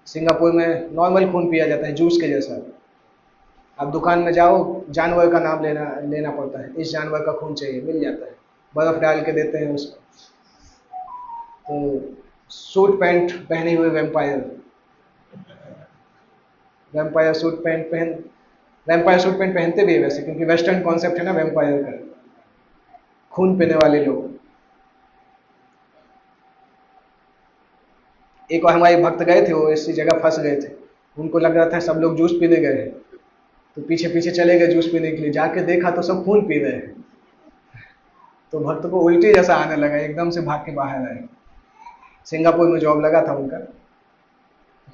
[SPEAKER 1] सिंगापुर में नॉर्मल खून पिया जाता है, जूस के जैसा। आप दुकान में जाओ, जानवर का नाम लेना पड़ता है, इस जानवर का खून चाहिए, मिल जाता है, बर्फ डाल के देते हैं उसको। तो सूट पैंट पहने हुए वैम्पायर सूट पैंट पहनते भी है वैसे, क्योंकि वेस्टर्न कॉन्सेप्ट है ना वैम्पायर का, खून पीने वाले लोग। एक बार हमारे भक्त गए थे, वो इसी जगह फंस गए थे। उनको लग रहा था सब लोग जूस पीने गए हैं, तो पीछे पीछे चले गए जूस पीने के लिए। जाके देखा तो सब खून पी रहे हैं। तो भक्त को उल्टी जैसा आने लगा, एकदम से भाग के बाहर आए। सिंगापुर में जॉब लगा था उनका,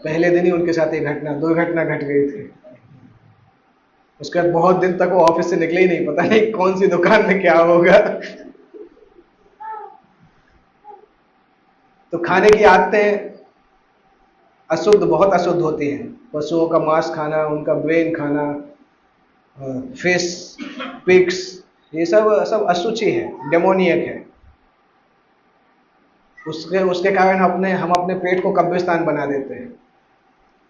[SPEAKER 1] पहले दिन ही उनके साथ एक दुर्घटना घट गई थी। उसके बाद बहुत दिन तक वो ऑफिस से निकले ही नहीं, पता नहीं कौन सी दुकान में क्या होगा। तो खाने की आदतें बहुत अशुद्ध होती हैं। पशुओं का मांस खाना, उनका ब्रेन खाना, फिश, पिग्स, ये सब अशुचि है, डेमोनियक है। उसके कारण हम अपने पेट को कब्रिस्तान बना देते हैं।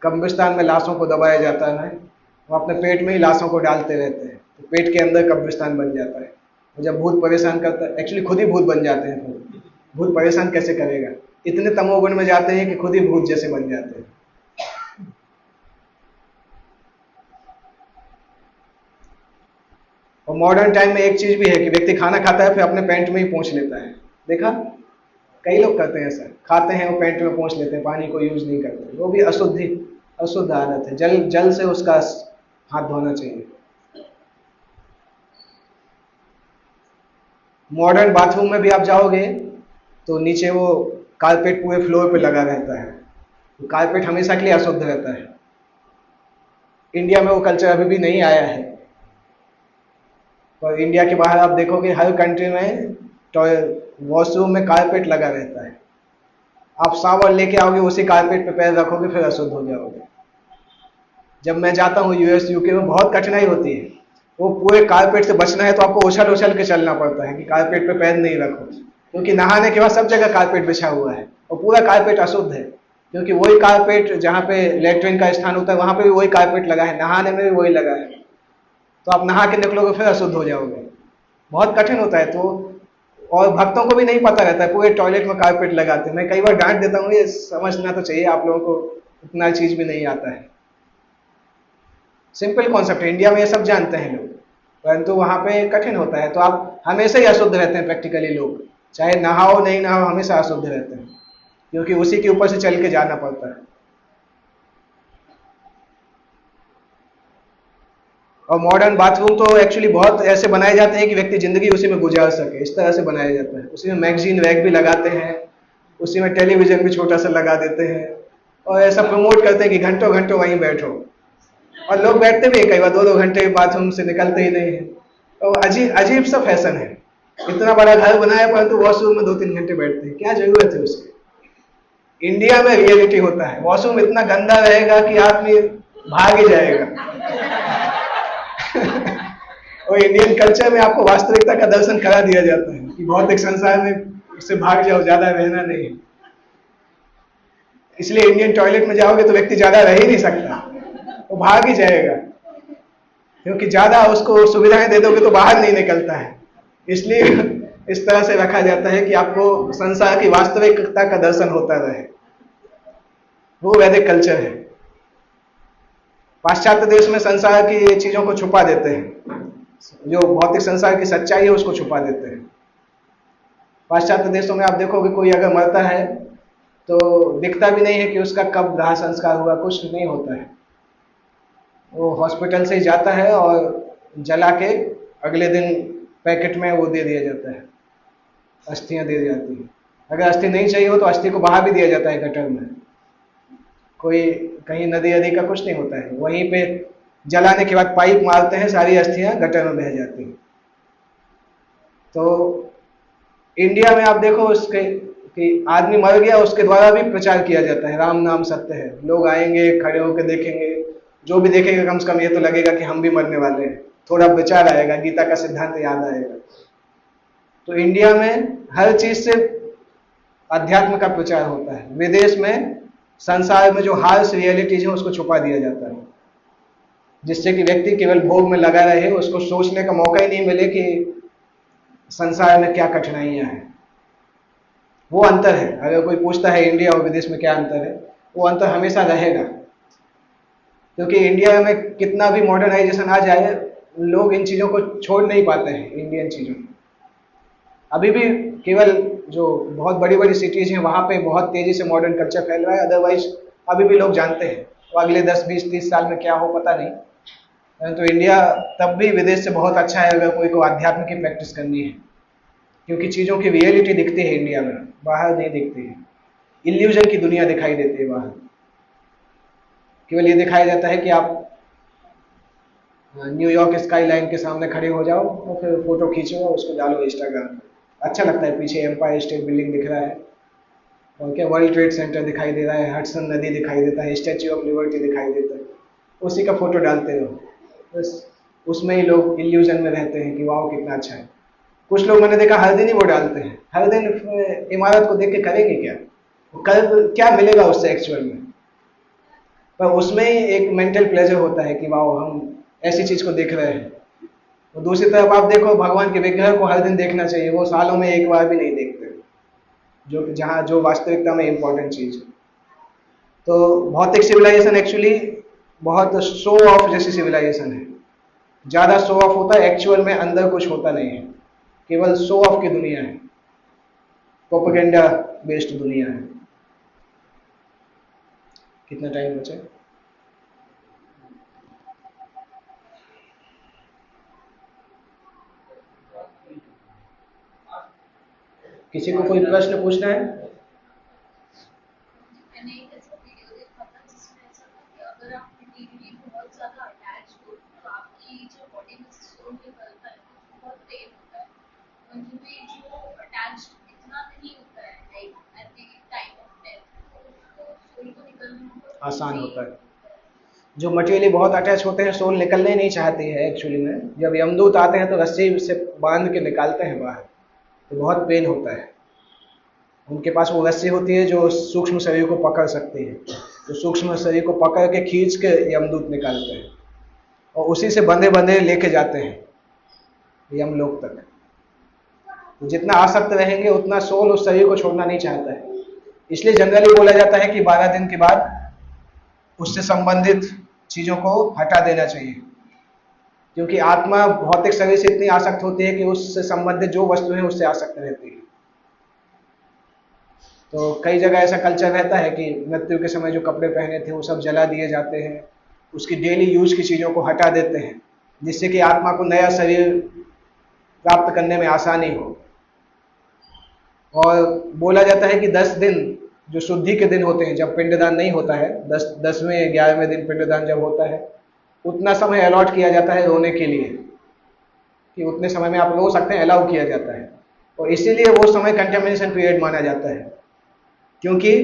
[SPEAKER 1] कब्रिस्तान में लाशों को दबाया जाता है, हम अपने पेट में ही लाशों को डालते रहते हैं, तो पेट के अंदर कब्रिस्तान बन जाता है। और जब भूत परेशान करता है, एक्चुअली खुद ही भूत बन जाते हैं। भूत परेशान कैसे करेगा, इतने तमोगुण में जाते हैं कि खुद ही भूत जैसे बन जाते हैं। और मॉडर्न टाइम में एक चीज भी है कि व्यक्ति खाना खाता है फिर अपने पैंट में ही पोंछ लेता है। देखा, कई लोग करते हैं ऐसा, खाते हैं वो पैंट में पोंछ लेते हैं, पानी को यूज नहीं करते। वो भी अशुद्ध आदत है। जल से उसका हाथ धोना चाहिए। मॉडर्न बाथरूम में भी आप जाओगे तो नीचे वो कारपेट पूरे फ्लोर पे लगा रहता है, तो कारपेट हमेशा के लिए अशुद्ध रहता है। इंडिया में वो कल्चर अभी भी नहीं आया है, पर इंडिया के बाहर आप देखोगे हर कंट्री में वॉशरूम में कारपेट लगा रहता है। आप सावर लेके आओगे, उसी कारपेट पे पैर रखोगे, फिर अशुद्ध हो जाओगे। जब मैं जाता हूँ यूएस यूके में, बहुत कठिनाई होती है। वो पूरे कारपेट से बचना है तो आपको उछल उछल के चलना पड़ता है कि कारपेट पे पैर नहीं रखो, क्योंकि नहाने के बाद सब जगह कारपेट बिछा हुआ है और पूरा कारपेट अशुद्ध है। क्योंकि वही कारपेट जहाँ पे लेटरिन का स्थान होता है वहां पे भी वही कारपेट लगा है, नहाने में भी वही लगा है। तो आप नहा के निकलोगे फिर अशुद्ध हो जाओगे। बहुत कठिन होता है। तो और भक्तों को भी नहीं पता रहता है, पूरे टॉयलेट में कारपेट लगाते हैं। मैं कई बार डांट देता हूँ, ये समझना तो चाहिए आप लोगों को, इतना चीज भी नहीं आता है। सिंपल कॉन्सेप्ट है, इंडिया में ये सब जानते हैं लोग, परंतु वहां पे कठिन होता है। तो आप हमेशा ही अशुद्ध रहते हैं प्रैक्टिकली। लोग चाहे नहाओ नहीं नहाओ हमेशा अशुद्ध रहते हैं, क्योंकि उसी के ऊपर से चल के जाना पड़ता है। और मॉडर्न बाथरूम तो एक्चुअली बहुत ऐसे बनाए जाते हैं कि व्यक्ति जिंदगी उसी में गुजार सके, इस तरह से बनाया जाता है। उसी में मैगजीन वैग भी लगाते हैं, उसी में टेलीविजन भी छोटा सा लगा देते हैं, और ऐसा प्रमोट करते हैं कि घंटों घंटों वहीं बैठो। और लोग बैठते भी है, कई बार 2-2 घंटे बाथरूम से निकलते ही नहीं है। तो अजीब सा फैशन है। इतना बड़ा घर बनाया परंतु वॉशरूम में 2-3 घंटे बैठते हैं, क्या जरूरत है उसकी। इंडिया में रियलिटी होता है, वॉशरूम इतना गंदा रहेगा कि आदमी भाग ही जाएगा। और इंडियन कल्चर में आपको वास्तविकता का दर्शन करा दिया जाता है कि भौतिक संसार में उससे भाग जाओ, ज्यादा रहना नहीं है। इसलिए इंडियन टॉयलेट में जाओगे तो व्यक्ति ज्यादा रह ही नहीं सकता, वो भाग ही जाएगा, क्योंकि ज्यादा उसको सुविधाएं दे दोगे तो बाहर नहीं निकलता है। इसलिए इस तरह से रखा जाता है कि आपको संसार की वास्तविकता का दर्शन होता रहे। वो वैदिक कल्चर है। पाश्चात्य देश में संसार की चीजों को छुपा देते हैं, जो भौतिक संसार की सच्चाई है उसको छुपा देते हैं। पाश्चात्य देशों में आप देखोगे कोई अगर मरता है तो दिखता भी नहीं है कि उसका कब दाह संस्कार हुआ, कुछ नहीं होता है। वो हॉस्पिटल से ही जाता है और जला के अगले दिन पैकेट में वो दे दिया जाता है, अस्थियां दे दी जाती है। अगर अस्थि नहीं चाहिए हो तो अस्थि को बहा भी दिया जाता है गटर में। कोई कहीं नदी अदी का कुछ नहीं होता है, वहीं पे जलाने के बाद पाइप मारते हैं, सारी अस्थियां गटर में बह जाती हैं। तो इंडिया में आप देखो उसके कि आदमी मर गया, उसके द्वारा भी प्रचार किया जाता है, राम नाम सत्य है। लोग आएंगे, खड़े होकर देखेंगे, जो भी देखेगा कम से कम ये तो लगेगा कि हम भी मरने वाले हैं, थोड़ा विचार आएगा, गीता का सिद्धांत याद आएगा। तो इंडिया में हर चीज से अध्यात्म का प्रचार होता है। विदेश में संसार में जो हार्श रियलिटीज है उसको छुपा दिया जाता है, जिससे कि व्यक्ति केवल भोग में लगा रहे, उसको सोचने का मौका ही नहीं मिले कि संसार में क्या कठिनाइयां हैं। वो अंतर है। अगर कोई पूछता है इंडिया और विदेश में क्या अंतर है, वो अंतर हमेशा रहेगा, क्योंकि इंडिया में कितना भी मॉडर्नाइजेशन आ जाए, लोग इन चीज़ों को छोड़ नहीं पाते हैं, इंडियन चीज़ों को। अभी भी केवल जो बहुत बड़ी बड़ी सिटीज़ हैं वहाँ पे बहुत तेज़ी से मॉडर्न कल्चर फैल रहा है, अदरवाइज अभी भी लोग जानते हैं। तो अगले 10, 20, 30 साल में क्या हो पता नहीं, परंतु इंडिया तब भी विदेश से बहुत अच्छा है अगर कोई को आध्यात्म की प्रैक्टिस करनी है, क्योंकि चीज़ों की रियलिटी दिखती है इंडिया में, बाहर नहीं दिखती है। इल्यूजन की दुनिया दिखाई देती है बाहर। केवल ये दिखाया जाता है कि आप न्यूयॉर्क स्काईलाइन के सामने खड़े हो जाओ और फिर फोटो खींचो और उसको डालो इंस्टाग्राम पे। अच्छा लगता है, पीछे एम्पायर स्टेट बिल्डिंग दिख रहा है, और क्या वर्ल्ड ट्रेड सेंटर दिखाई दे रहा है, हडसन नदी दिखाई देता है, स्टैच्यू ऑफ लिबर्टी दिखाई देता है, उसी का फोटो डालते हो, बस उसमें ही लोग इल्यूजन में रहते हैं कि वाह कितना अच्छा है। कुछ लोग मैंने देखा हर दिन ही वो डालते हैं, हर दिन इमारत को देख के करेंगे क्या, कल क्या मिलेगा उससे एक्चुअल में, पर उसमें ही एक मेंटल प्लेजर होता है कि वाह हम ऐसी चीज को देख रहे हैं। और दूसरी तरफ आप देखो भगवान के विग्रह को हर दिन देखना चाहिए, वो सालों में एक बार भी नहीं देखते, जो कि जहाँ जो वास्तविकता में इम्पोर्टेंट चीज है। तो भौतिक सिविलाइजेशन एक्चुअली बहुत शो ऑफ जैसी सिविलाइजेशन है, ज्यादा शो ऑफ होता है, एक्चुअल में अंदर कुछ होता नहीं है, केवल शो ऑफ की दुनिया है, प्रोपेगेंडा बेस्ड दुनिया है। कितना टाइम बचे? किसी को कोई प्रश्न पूछना है?
[SPEAKER 2] मैंने एक ऐसा वीडियो देखा था जिसमें ऐसा था कि अगर आप मटेरियली बहुत ज्यादा अटैच हो तो आपकी जो बॉडी में से सोल निकलता है तो बहुत पेन होता है, और जिनमें जो अटैच इतना नहीं होता है like at the time of death, तो उसको सोल को निकलना बहुत
[SPEAKER 1] आसान
[SPEAKER 2] easy
[SPEAKER 1] होता है।
[SPEAKER 2] होता है।
[SPEAKER 1] जो मटेरियली बहुत अटैच होते हैं सोल निकलने ही नहीं चाहती है एक्चुअली में, जब यमदूत आते हैं तो रस्सी से बांध के निकालते हैं बाहर, तो बहुत पेन होता है। उनके पास वो रस्सी होती है जो सूक्ष्म शरीर को पकड़ सकती है, तो सूक्ष्म शरीर को पकड़ के खींच के यमदूत निकालते हैं, और उसी से बंधे बंधे लेके जाते हैं यमलोक तक। तो जितना आसक्त रहेंगे उतना सोल उस शरीर को छोड़ना नहीं चाहता है। इसलिए जनरली बोला जाता है कि 12 दिन के बाद उससे संबंधित चीजों को हटा देना चाहिए, क्योंकि आत्मा भौतिक शरीर से इतनी आसक्त होती है कि उससे संबंधित जो वस्तु है उससे आसक्त रहती है। तो कई जगह ऐसा कल्चर रहता है कि मृत्यु के समय जो कपड़े पहने थे वो सब जला दिए जाते हैं, उसकी डेली यूज की चीज़ों को हटा देते हैं, जिससे कि आत्मा को नया शरीर प्राप्त करने में आसानी हो। और बोला जाता है कि 10 दिन जो शुद्धि के दिन होते हैं, जब पिंडदान नहीं होता है, 10वें 11वें दिन पिंडदान जब होता है, उतना समय अलॉट किया जाता है रोने के लिए, कि उतने समय में आप रो सकते हैं, अलाउ किया जाता है। और इसीलिए वो समय कंटेमिनेशन पीरियड माना जाता है, क्योंकि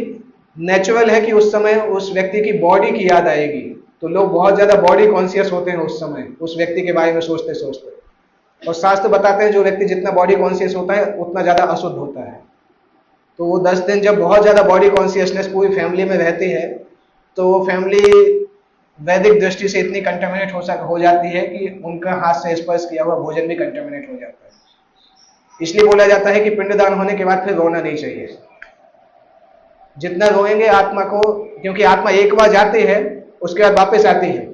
[SPEAKER 1] नेचुरल है कि उस समय उस व्यक्ति की बॉडी की याद आएगी, तो लोग बहुत ज़्यादा बॉडी कॉन्शियस होते हैं उस समय, उस व्यक्ति के बारे में सोचते सोचते। और शास्त्र बताते हैं जो व्यक्ति जितना बॉडी कॉन्शियस होता है उतना ज़्यादा अशुद्ध होता है। तो वो 10 दिन जब बहुत ज़्यादा बॉडी कॉन्शियसनेस पूरी फैमिली में रहती है, तो वो फैमिली वैदिक दृष्टि से इतनी कंटेमिनेट हो जाती है कि उनका हाथ से स्पर्श किया हुआ भोजन भी कंटेमिनेट हो जाता है। इसलिए बोला जाता है कि पिंडदान होने के बाद फिर रोना नहीं चाहिए। जितना रोएंगे आत्मा को, क्योंकि आत्मा एक बार जाती है उसके बाद वापस आती है,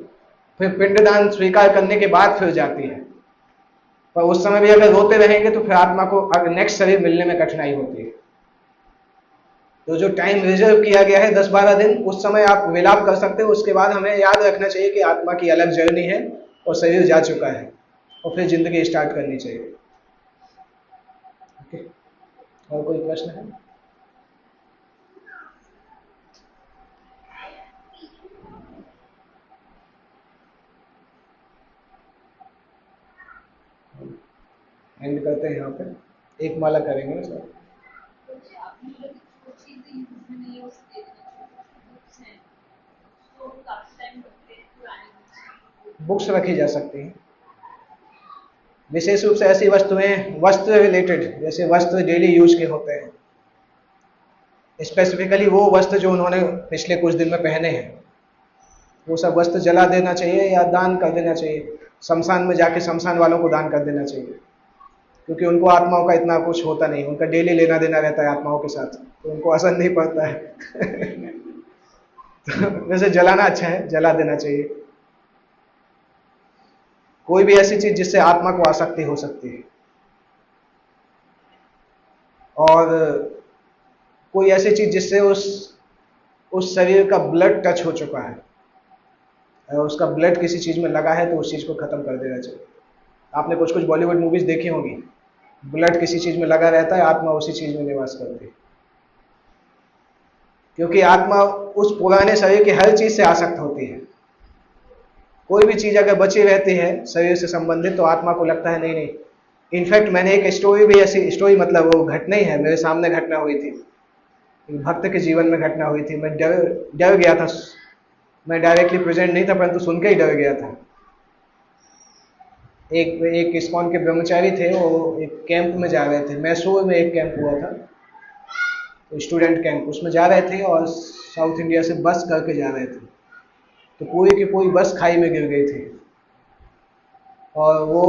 [SPEAKER 1] फिर पिंडदान स्वीकार करने के बाद फिर जाती है, पर उस समय भी अगर रोते रहेंगे तो फिर आत्मा को नेक्स्ट शरीर मिलने में कठिनाई होती है। तो जो टाइम रिजर्व किया गया है 10-12 दिन, उस समय आप विलाप कर सकते हो, उसके बाद हमें याद रखना चाहिए कि आत्मा की अलग जर्नी है और शरीर जा चुका है, और फिर जिंदगी स्टार्ट करनी चाहिए। ओके, और कोई प्रश्न है? एंड करते हैं यहाँ पे, एक माला करेंगे ना सर।
[SPEAKER 2] मुझे आपने बोला कि जो चीजें यूज में नहीं है उसे दे देना चाहिए, बुक्स हैं तो काफी टाइम रखते हैं पुरानी बुक्स।
[SPEAKER 1] बुक्स रखी जा सकती हैं, विशेष रूप से ऐसी वस्तुएं वस्त्र रिलेटेड, जैसे वस्त्र डेली यूज के होते हैं, स्पेसिफिकली वो वस्त्र जो उन्होंने पिछले कुछ दिन में पहने हैं, वो सब वस्त्र जला देना चाहिए या दान कर देना चाहिए, शमशान में जाके शमशान वालों को दान कर देना चाहिए, क्योंकि उनको आत्माओं का इतना कुछ होता नहीं, उनका डेली लेना देना रहता है आत्माओं के साथ, तो उनको असर नहीं पड़ता है। तो वैसे जलाना अच्छा है, जला देना चाहिए। कोई भी ऐसी चीज जिससे आत्मा को आसक्ति हो सकती है, और कोई ऐसी चीज जिससे उस शरीर का ब्लड टच हो चुका है, अगर उसका ब्लड किसी चीज में लगा है तो उस चीज को खत्म कर देना चाहिए। आपने कुछ कुछ बॉलीवुड मूवीज देखी होंगी, ब्लड किसी चीज में लगा रहता है, आत्मा उसी चीज में निवास करती है, क्योंकि आत्मा उस पुराने शरीर की हर चीज से आसक्त होती है। कोई भी चीज अगर बची रहती है शरीर से संबंधित तो आत्मा को लगता है नहीं नहीं। इनफैक्ट मैंने एक स्टोरी भी, ऐसी स्टोरी मतलब वो घटना ही है, मेरे सामने घटना हुई थी, भक्त के जीवन में घटना हुई थी। मैं डर गया था, मैं डायरेक्टली प्रेजेंट नहीं था परंतु सुन के ही डर गया था। एक इस्कॉन के ब्रह्मचारी थे, वो एक कैंप में जा रहे थे, मैसूर में एक कैंप हुआ था, तो स्टूडेंट कैंप, उसमें जा रहे थे और साउथ इंडिया से बस करके जा रहे थे, तो पूरी की पूरी बस खाई में गिर गई थी। और वो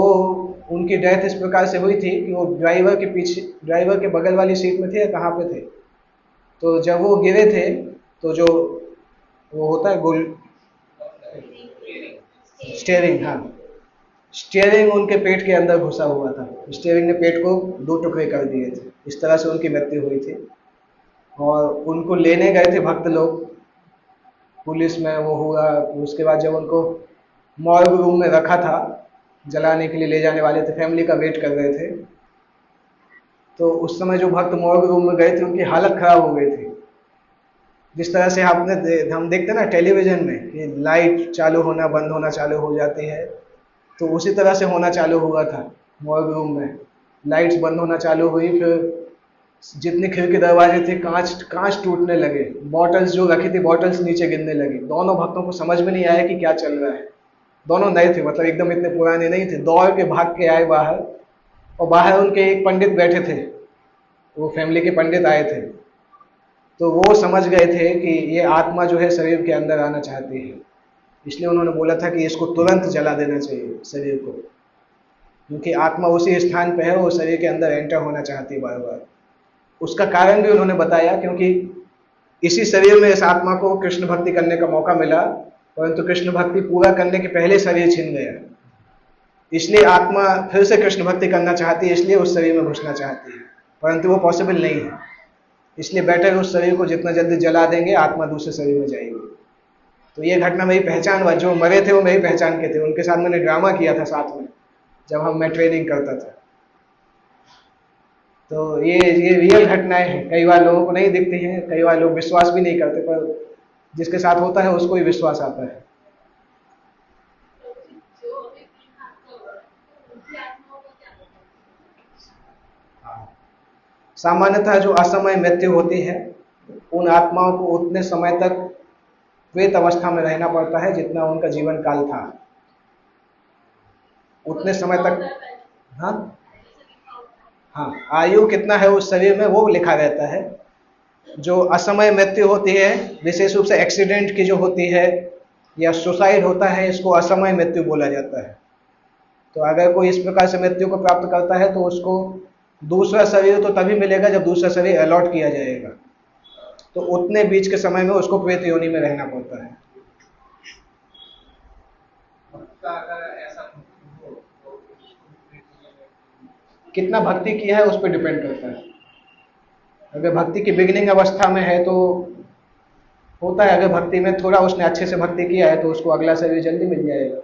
[SPEAKER 1] उनकी डेथ इस प्रकार से हुई थी कि वो ड्राइवर के पीछे, ड्राइवर के बगल वाली सीट में थे या कहाँ पे थे, तो जब वो गिरे थे तो जो वो होता है गोल स्टीयरिंग, हाँ, स्टीयरिंग उनके पेट के अंदर घुसा हुआ था, स्टीयरिंग ने पेट को दो टुकड़े कर दिए थे, इस तरह से उनकी मृत्यु हुई थी। और उनको लेने गए थे भक्त लोग, पुलिस में वो हुआ, उसके बाद जब उनको मॉर्ग रूम में रखा था, जलाने के लिए ले जाने वाले थे, फैमिली का वेट कर रहे थे, तो उस समय जो भक्त मॉर्ग रूम में गए थे उनकी हालत खराब हो गई थी। जिस तरह से हम देखते हैं ना टेलीविजन में कि लाइट चालू होना बंद होना चालू हो जाती है, तो उसी तरह से होना चालू हुआ था मॉर्ग रूम में। लाइट्स बंद होना चालू हुई, फिर जितने खिड़की दरवाजे थे कांच कांच टूटने लगे, बॉटल्स जो रखी थी बॉटल्स नीचे गिरने लगी। दोनों भक्तों को समझ में नहीं आया कि क्या चल रहा है, दोनों नए थे, मतलब एकदम इतने पुराने नहीं थे, दौड़ के भाग के आए बाहर, और बाहर उनके एक पंडित बैठे थे, वो फैमिली के पंडित आए थे, तो वो समझ गए थे कि ये आत्मा जो है शरीर के अंदर आना चाहती है, इसलिए उन्होंने बोला था कि इसको तुरंत जला देना चाहिए शरीर को, क्योंकि आत्मा उसी स्थान पे है, वो शरीर के अंदर एंटर होना चाहती है बार बार। उसका कारण भी उन्होंने बताया, क्योंकि इसी शरीर में इस आत्मा को कृष्ण भक्ति करने का मौका मिला, परंतु कृष्ण भक्ति पूरा करने के पहले शरीर छिन गया, इसलिए आत्मा फिर से कृष्ण भक्ति करना चाहती है, इसलिए उस शरीर में घुसना चाहती है, परंतु वो पॉसिबल नहीं है। इसलिए बेटर उस शरीर को जितना जल्दी जला देंगे, आत्मा दूसरे शरीर में जाएगी। तो ये घटना मेरी पहचान हुआ, जो मरे थे वो मेरी पहचान के थे, उनके साथ मैंने ड्रामा किया था साथ में, जब मैं ट्रेनिंग करता था। तो ये रियल घटनाएं हैं, कई बार लोगों को नहीं दिखती हैं, कई बार लोग विश्वास भी नहीं करते, पर जिसके साथ होता है उसको ही विश्वास आता है।
[SPEAKER 2] जो अभी हादसा हुआ है उनकी आत्माओं का क्या होगा?
[SPEAKER 1] सामान्यतः जो असमय मृत्यु होती है, उन आत्माओं को उतने समय तक प्रेत अवस्था में रहना पड़ता है जितना उनका जीवन काल था, उतने समय तक। हाँ हाँ, आयु कितना है उस शरीर में वो लिखा रहता है। जो असमय मृत्यु होती है, विशेष रूप से एक्सीडेंट की जो होती है या सुसाइड होता है, इसको असमय मृत्यु बोला जाता है। तो अगर कोई इस प्रकार से मृत्यु को प्राप्त करता है तो उसको दूसरा शरीर तो तभी मिलेगा जब दूसरा शरीर अलॉट किया जाएगा, तो उतने बीच के समय में उसको प्रेत योनि में रहना पड़ता है। कितना भक्ति किया है उस पर डिपेंड करता है। अगर भक्ति की बिगिनिंग अवस्था में है तो होता है, अगर भक्ति में थोड़ा उसने अच्छे से भक्ति किया है तो उसको अगला शरीर जल्दी मिल जाएगा।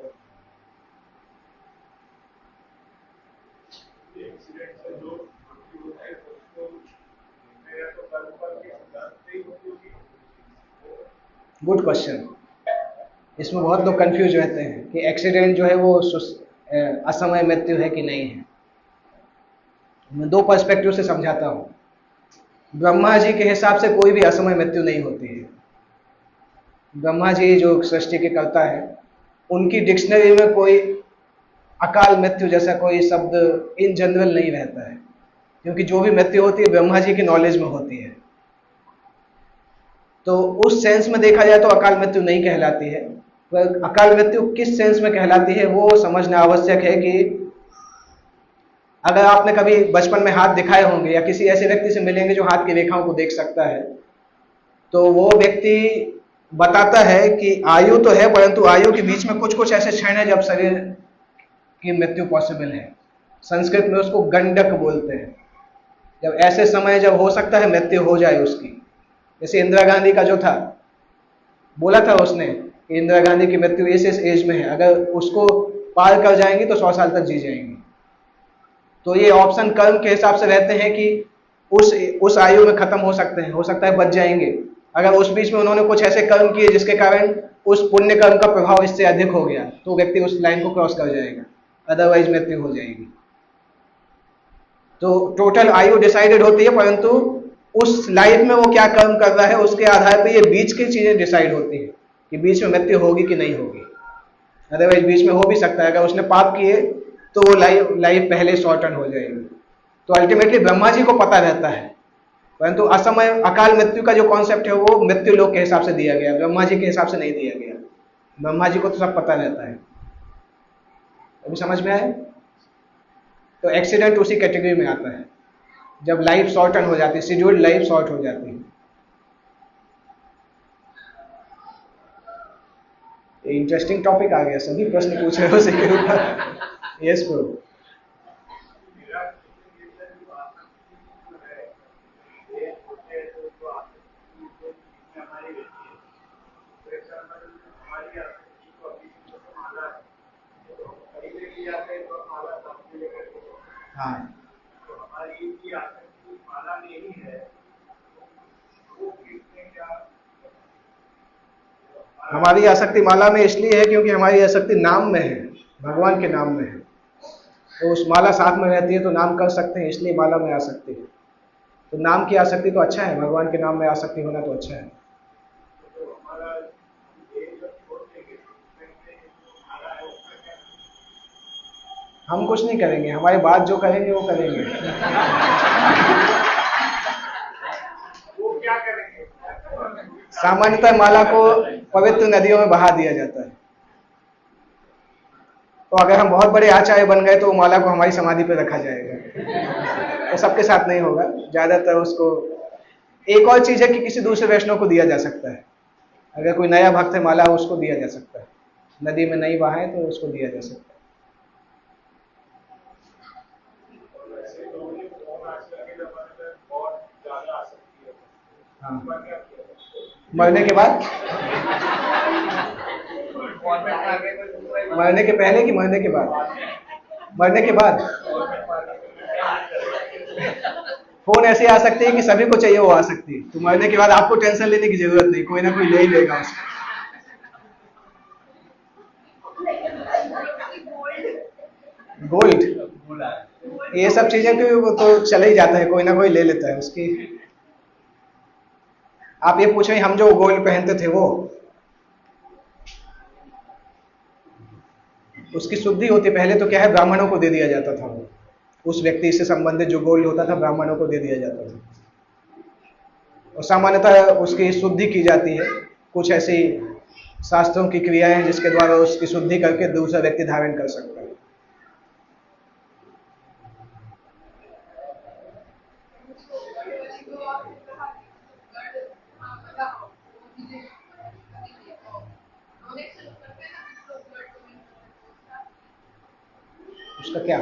[SPEAKER 1] Good question. इसमें बहुत लोग कंफ्यूज रहते हैं कि एक्सीडेंट जो है वो असमय मृत्यु है कि नहीं है। मैं दो पर्सपेक्टिव से समझाता हूँ। ब्रह्मा जी के हिसाब से कोई भी असमय मृत्यु नहीं होती है। ब्रह्मा जी जो सृष्टि के कर्ता है, उनकी डिक्शनरी में कोई अकाल मृत्यु जैसा कोई शब्द इन जनरल नहीं रहता है, क्योंकि जो भी मृत्यु होती है ब्रह्मा जी की नॉलेज में होती है। तो उस सेंस में देखा जाए तो अकाल मृत्यु नहीं कहलाती है। पर अकाल मृत्यु किस सेंस में कहलाती है वो समझना आवश्यक है कि अगर आपने कभी बचपन में हाथ दिखाए होंगे या किसी ऐसे व्यक्ति से मिलेंगे जो हाथ की रेखाओं को देख सकता है, तो वो व्यक्ति बताता है कि आयु तो है, परंतु आयु के बीच में कुछ कुछ ऐसे क्षण है जब शरीर की मृत्यु पॉसिबल है। संस्कृत में उसको गंडक बोलते हैं। जब ऐसे समय जब हो सकता है मृत्यु हो जाए उसकी, जैसे इंदिरा गांधी का जो था, बोला था उसने कि इंदिरा गांधी की मृत्यु इस एज में है, अगर उसको पार कर जाएंगी तो 100 साल तक जी जाएंगी। तो ये ऑप्शन कर्म के हिसाब से रहते हैं कि उस आयु में खत्म हो सकते हैं, हो सकता है बच जाएंगे। अगर उस बीच में उन्होंने कुछ ऐसे कर्म किए जिसके कारण उस पुण्य कर्म का प्रभाव इससे अधिक हो गया, तो व्यक्ति उस लाइन को क्रॉस कर जाएगा, अदरवाइज मृत्यु हो जाएगी। तो टोटल आयु डिसाइडेड होती है, परंतु उस लाइफ में वो क्या कर्म कर रहा है उसके आधार पर ये बीच की चीजें डिसाइड होती है कि बीच में मृत्यु होगी कि नहीं होगी। अदरवाइज बीच में हो भी सकता है, अगर उसने पाप किए तो वो लाइफ पहले शॉर्टन हो जाएगी। तो अल्टीमेटली ब्रह्मा जी को पता रहता है, परंतु असमय अकाल मृत्यु का जो कॉन्सेप्ट है वो मृत्यु लोक के हिसाब से दिया गया, ब्रह्मा जी के हिसाब से नहीं दिया गया। ब्रह्मा जी को तो सब पता रहता है। अभी समझ में आए? तो एक्सीडेंट उसी कैटेगरी में आता है, जब लाइफ शॉर्टन हो जाती है, शेड्यूल्ड लाइफ शॉर्ट हो जाती है। इंटरेस्टिंग टॉपिक आ गया, सभी प्रश्न पूछ रहे हो उसी के ऊपर। Yes bro. हाँ, हमारी आसक्ति माला में इसलिए है क्योंकि हमारी आसक्ति नाम में है, भगवान के नाम में है। तो उस माला साथ में रहती है तो नाम कर सकते हैं, इसलिए माला में आसक्ति है। तो नाम की आसक्ति तो अच्छा है, भगवान के नाम में आसक्ति होना तो अच्छा है। हम कुछ नहीं करेंगे, हमारे बाद जो करेंगे वो करेंगे। वो क्या करेंगे? सामान्यतः माला को पवित्र नदियों में बहा दिया जाता है। तो अगर हम बहुत बड़े आचार्य बन गए तो माला को हमारी समाधि पर रखा जाएगा। तो सबके साथ नहीं होगा, ज्यादातर उसको। एक और चीज है कि किसी दूसरे वैष्णव को दिया जा सकता है। अगर कोई नया भक्त है, माला उसको दिया जा सकता है, नदी में नहीं बहाए तो उसको दिया जा सकता है। हाँ, मरने के बाद, मरने के पहले कि मरने के बाद? मरने के बाद फोन ऐसे आ सकती है कि सभी को चाहिए वो आ सकती है, तो मरने के बाद आपको टेंशन लेने की जरूरत नहीं, कोई ना कोई ले ही लेगा उसको। गोल्ड, ये सब चीजें तो चले ही जाता है, कोई ना कोई ले लेता है उसकी। आप ये पूछ रहे हम जो गोल्ड पहनते थे वो, उसकी शुद्धि होती। पहले तो क्या है, ब्राह्मणों को दे दिया जाता था वो, उस व्यक्ति से संबंधित जो गोल्ड होता था ब्राह्मणों को दे दिया जाता था। और सामान्यतः उसकी शुद्धि की जाती है, कुछ ऐसी शास्त्रों की क्रियाएं हैं जिसके द्वारा उसकी शुद्धि करके दूसरा व्यक्ति धारण कर सकता है। उसका क्या?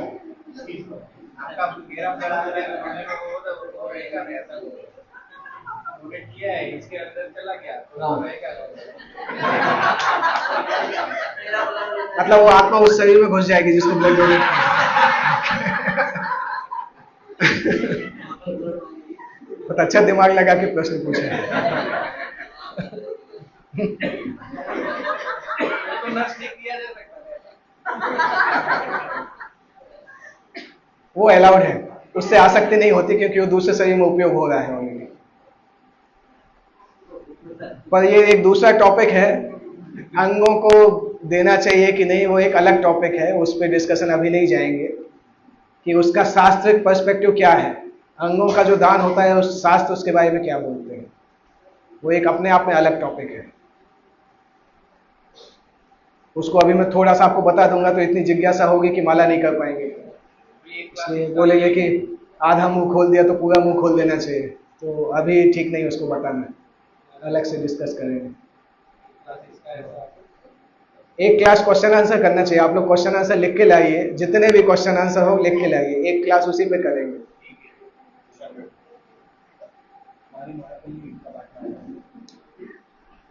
[SPEAKER 1] किया है, इसके अंदर चला गया तो मतलब वो आत्मा उस शरीर में घुस जाएगी जिसको ब्लड डोनेट बहुत अच्छा दिमाग लगा के प्रश्न पूछे। वो अलाउड है, उससे आसक्ति नहीं होती, क्योंकि वो दूसरे शरीर में उपयोग हो रहा है ऑलरेडी। पर ये एक दूसरा टॉपिक है, अंगों को देना चाहिए कि नहीं, वो एक अलग टॉपिक है, उस पर डिस्कशन अभी नहीं जाएंगे कि उसका शास्त्रिक पर्सपेक्टिव क्या है, अंगों का जो दान होता है उस शास्त्र उसके बारे में क्या बोलते हैं, वो एक अपने आप में अलग टॉपिक है। उसको अभी मैं थोड़ा सा आपको बता दूंगा तो इतनी जिज्ञासा होगी कि माला नहीं कर पाएंगे, इसलिए बोलेंगे कि आधा मुंह खोल दिया तो पूरा मुंह खोल देना चाहिए, तो अभी ठीक नहीं उसको बताना, अलग से डिस्कस करेंगे। एक क्लास क्वेश्चन आंसर करना चाहिए, आप लोग क्वेश्चन आंसर लिख के लाइए, जितने भी क्वेश्चन आंसर हो लिख के लाइए, एक क्लास उसी पे करेंगे।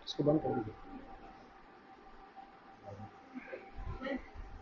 [SPEAKER 1] इसको बंद कर दीजिए।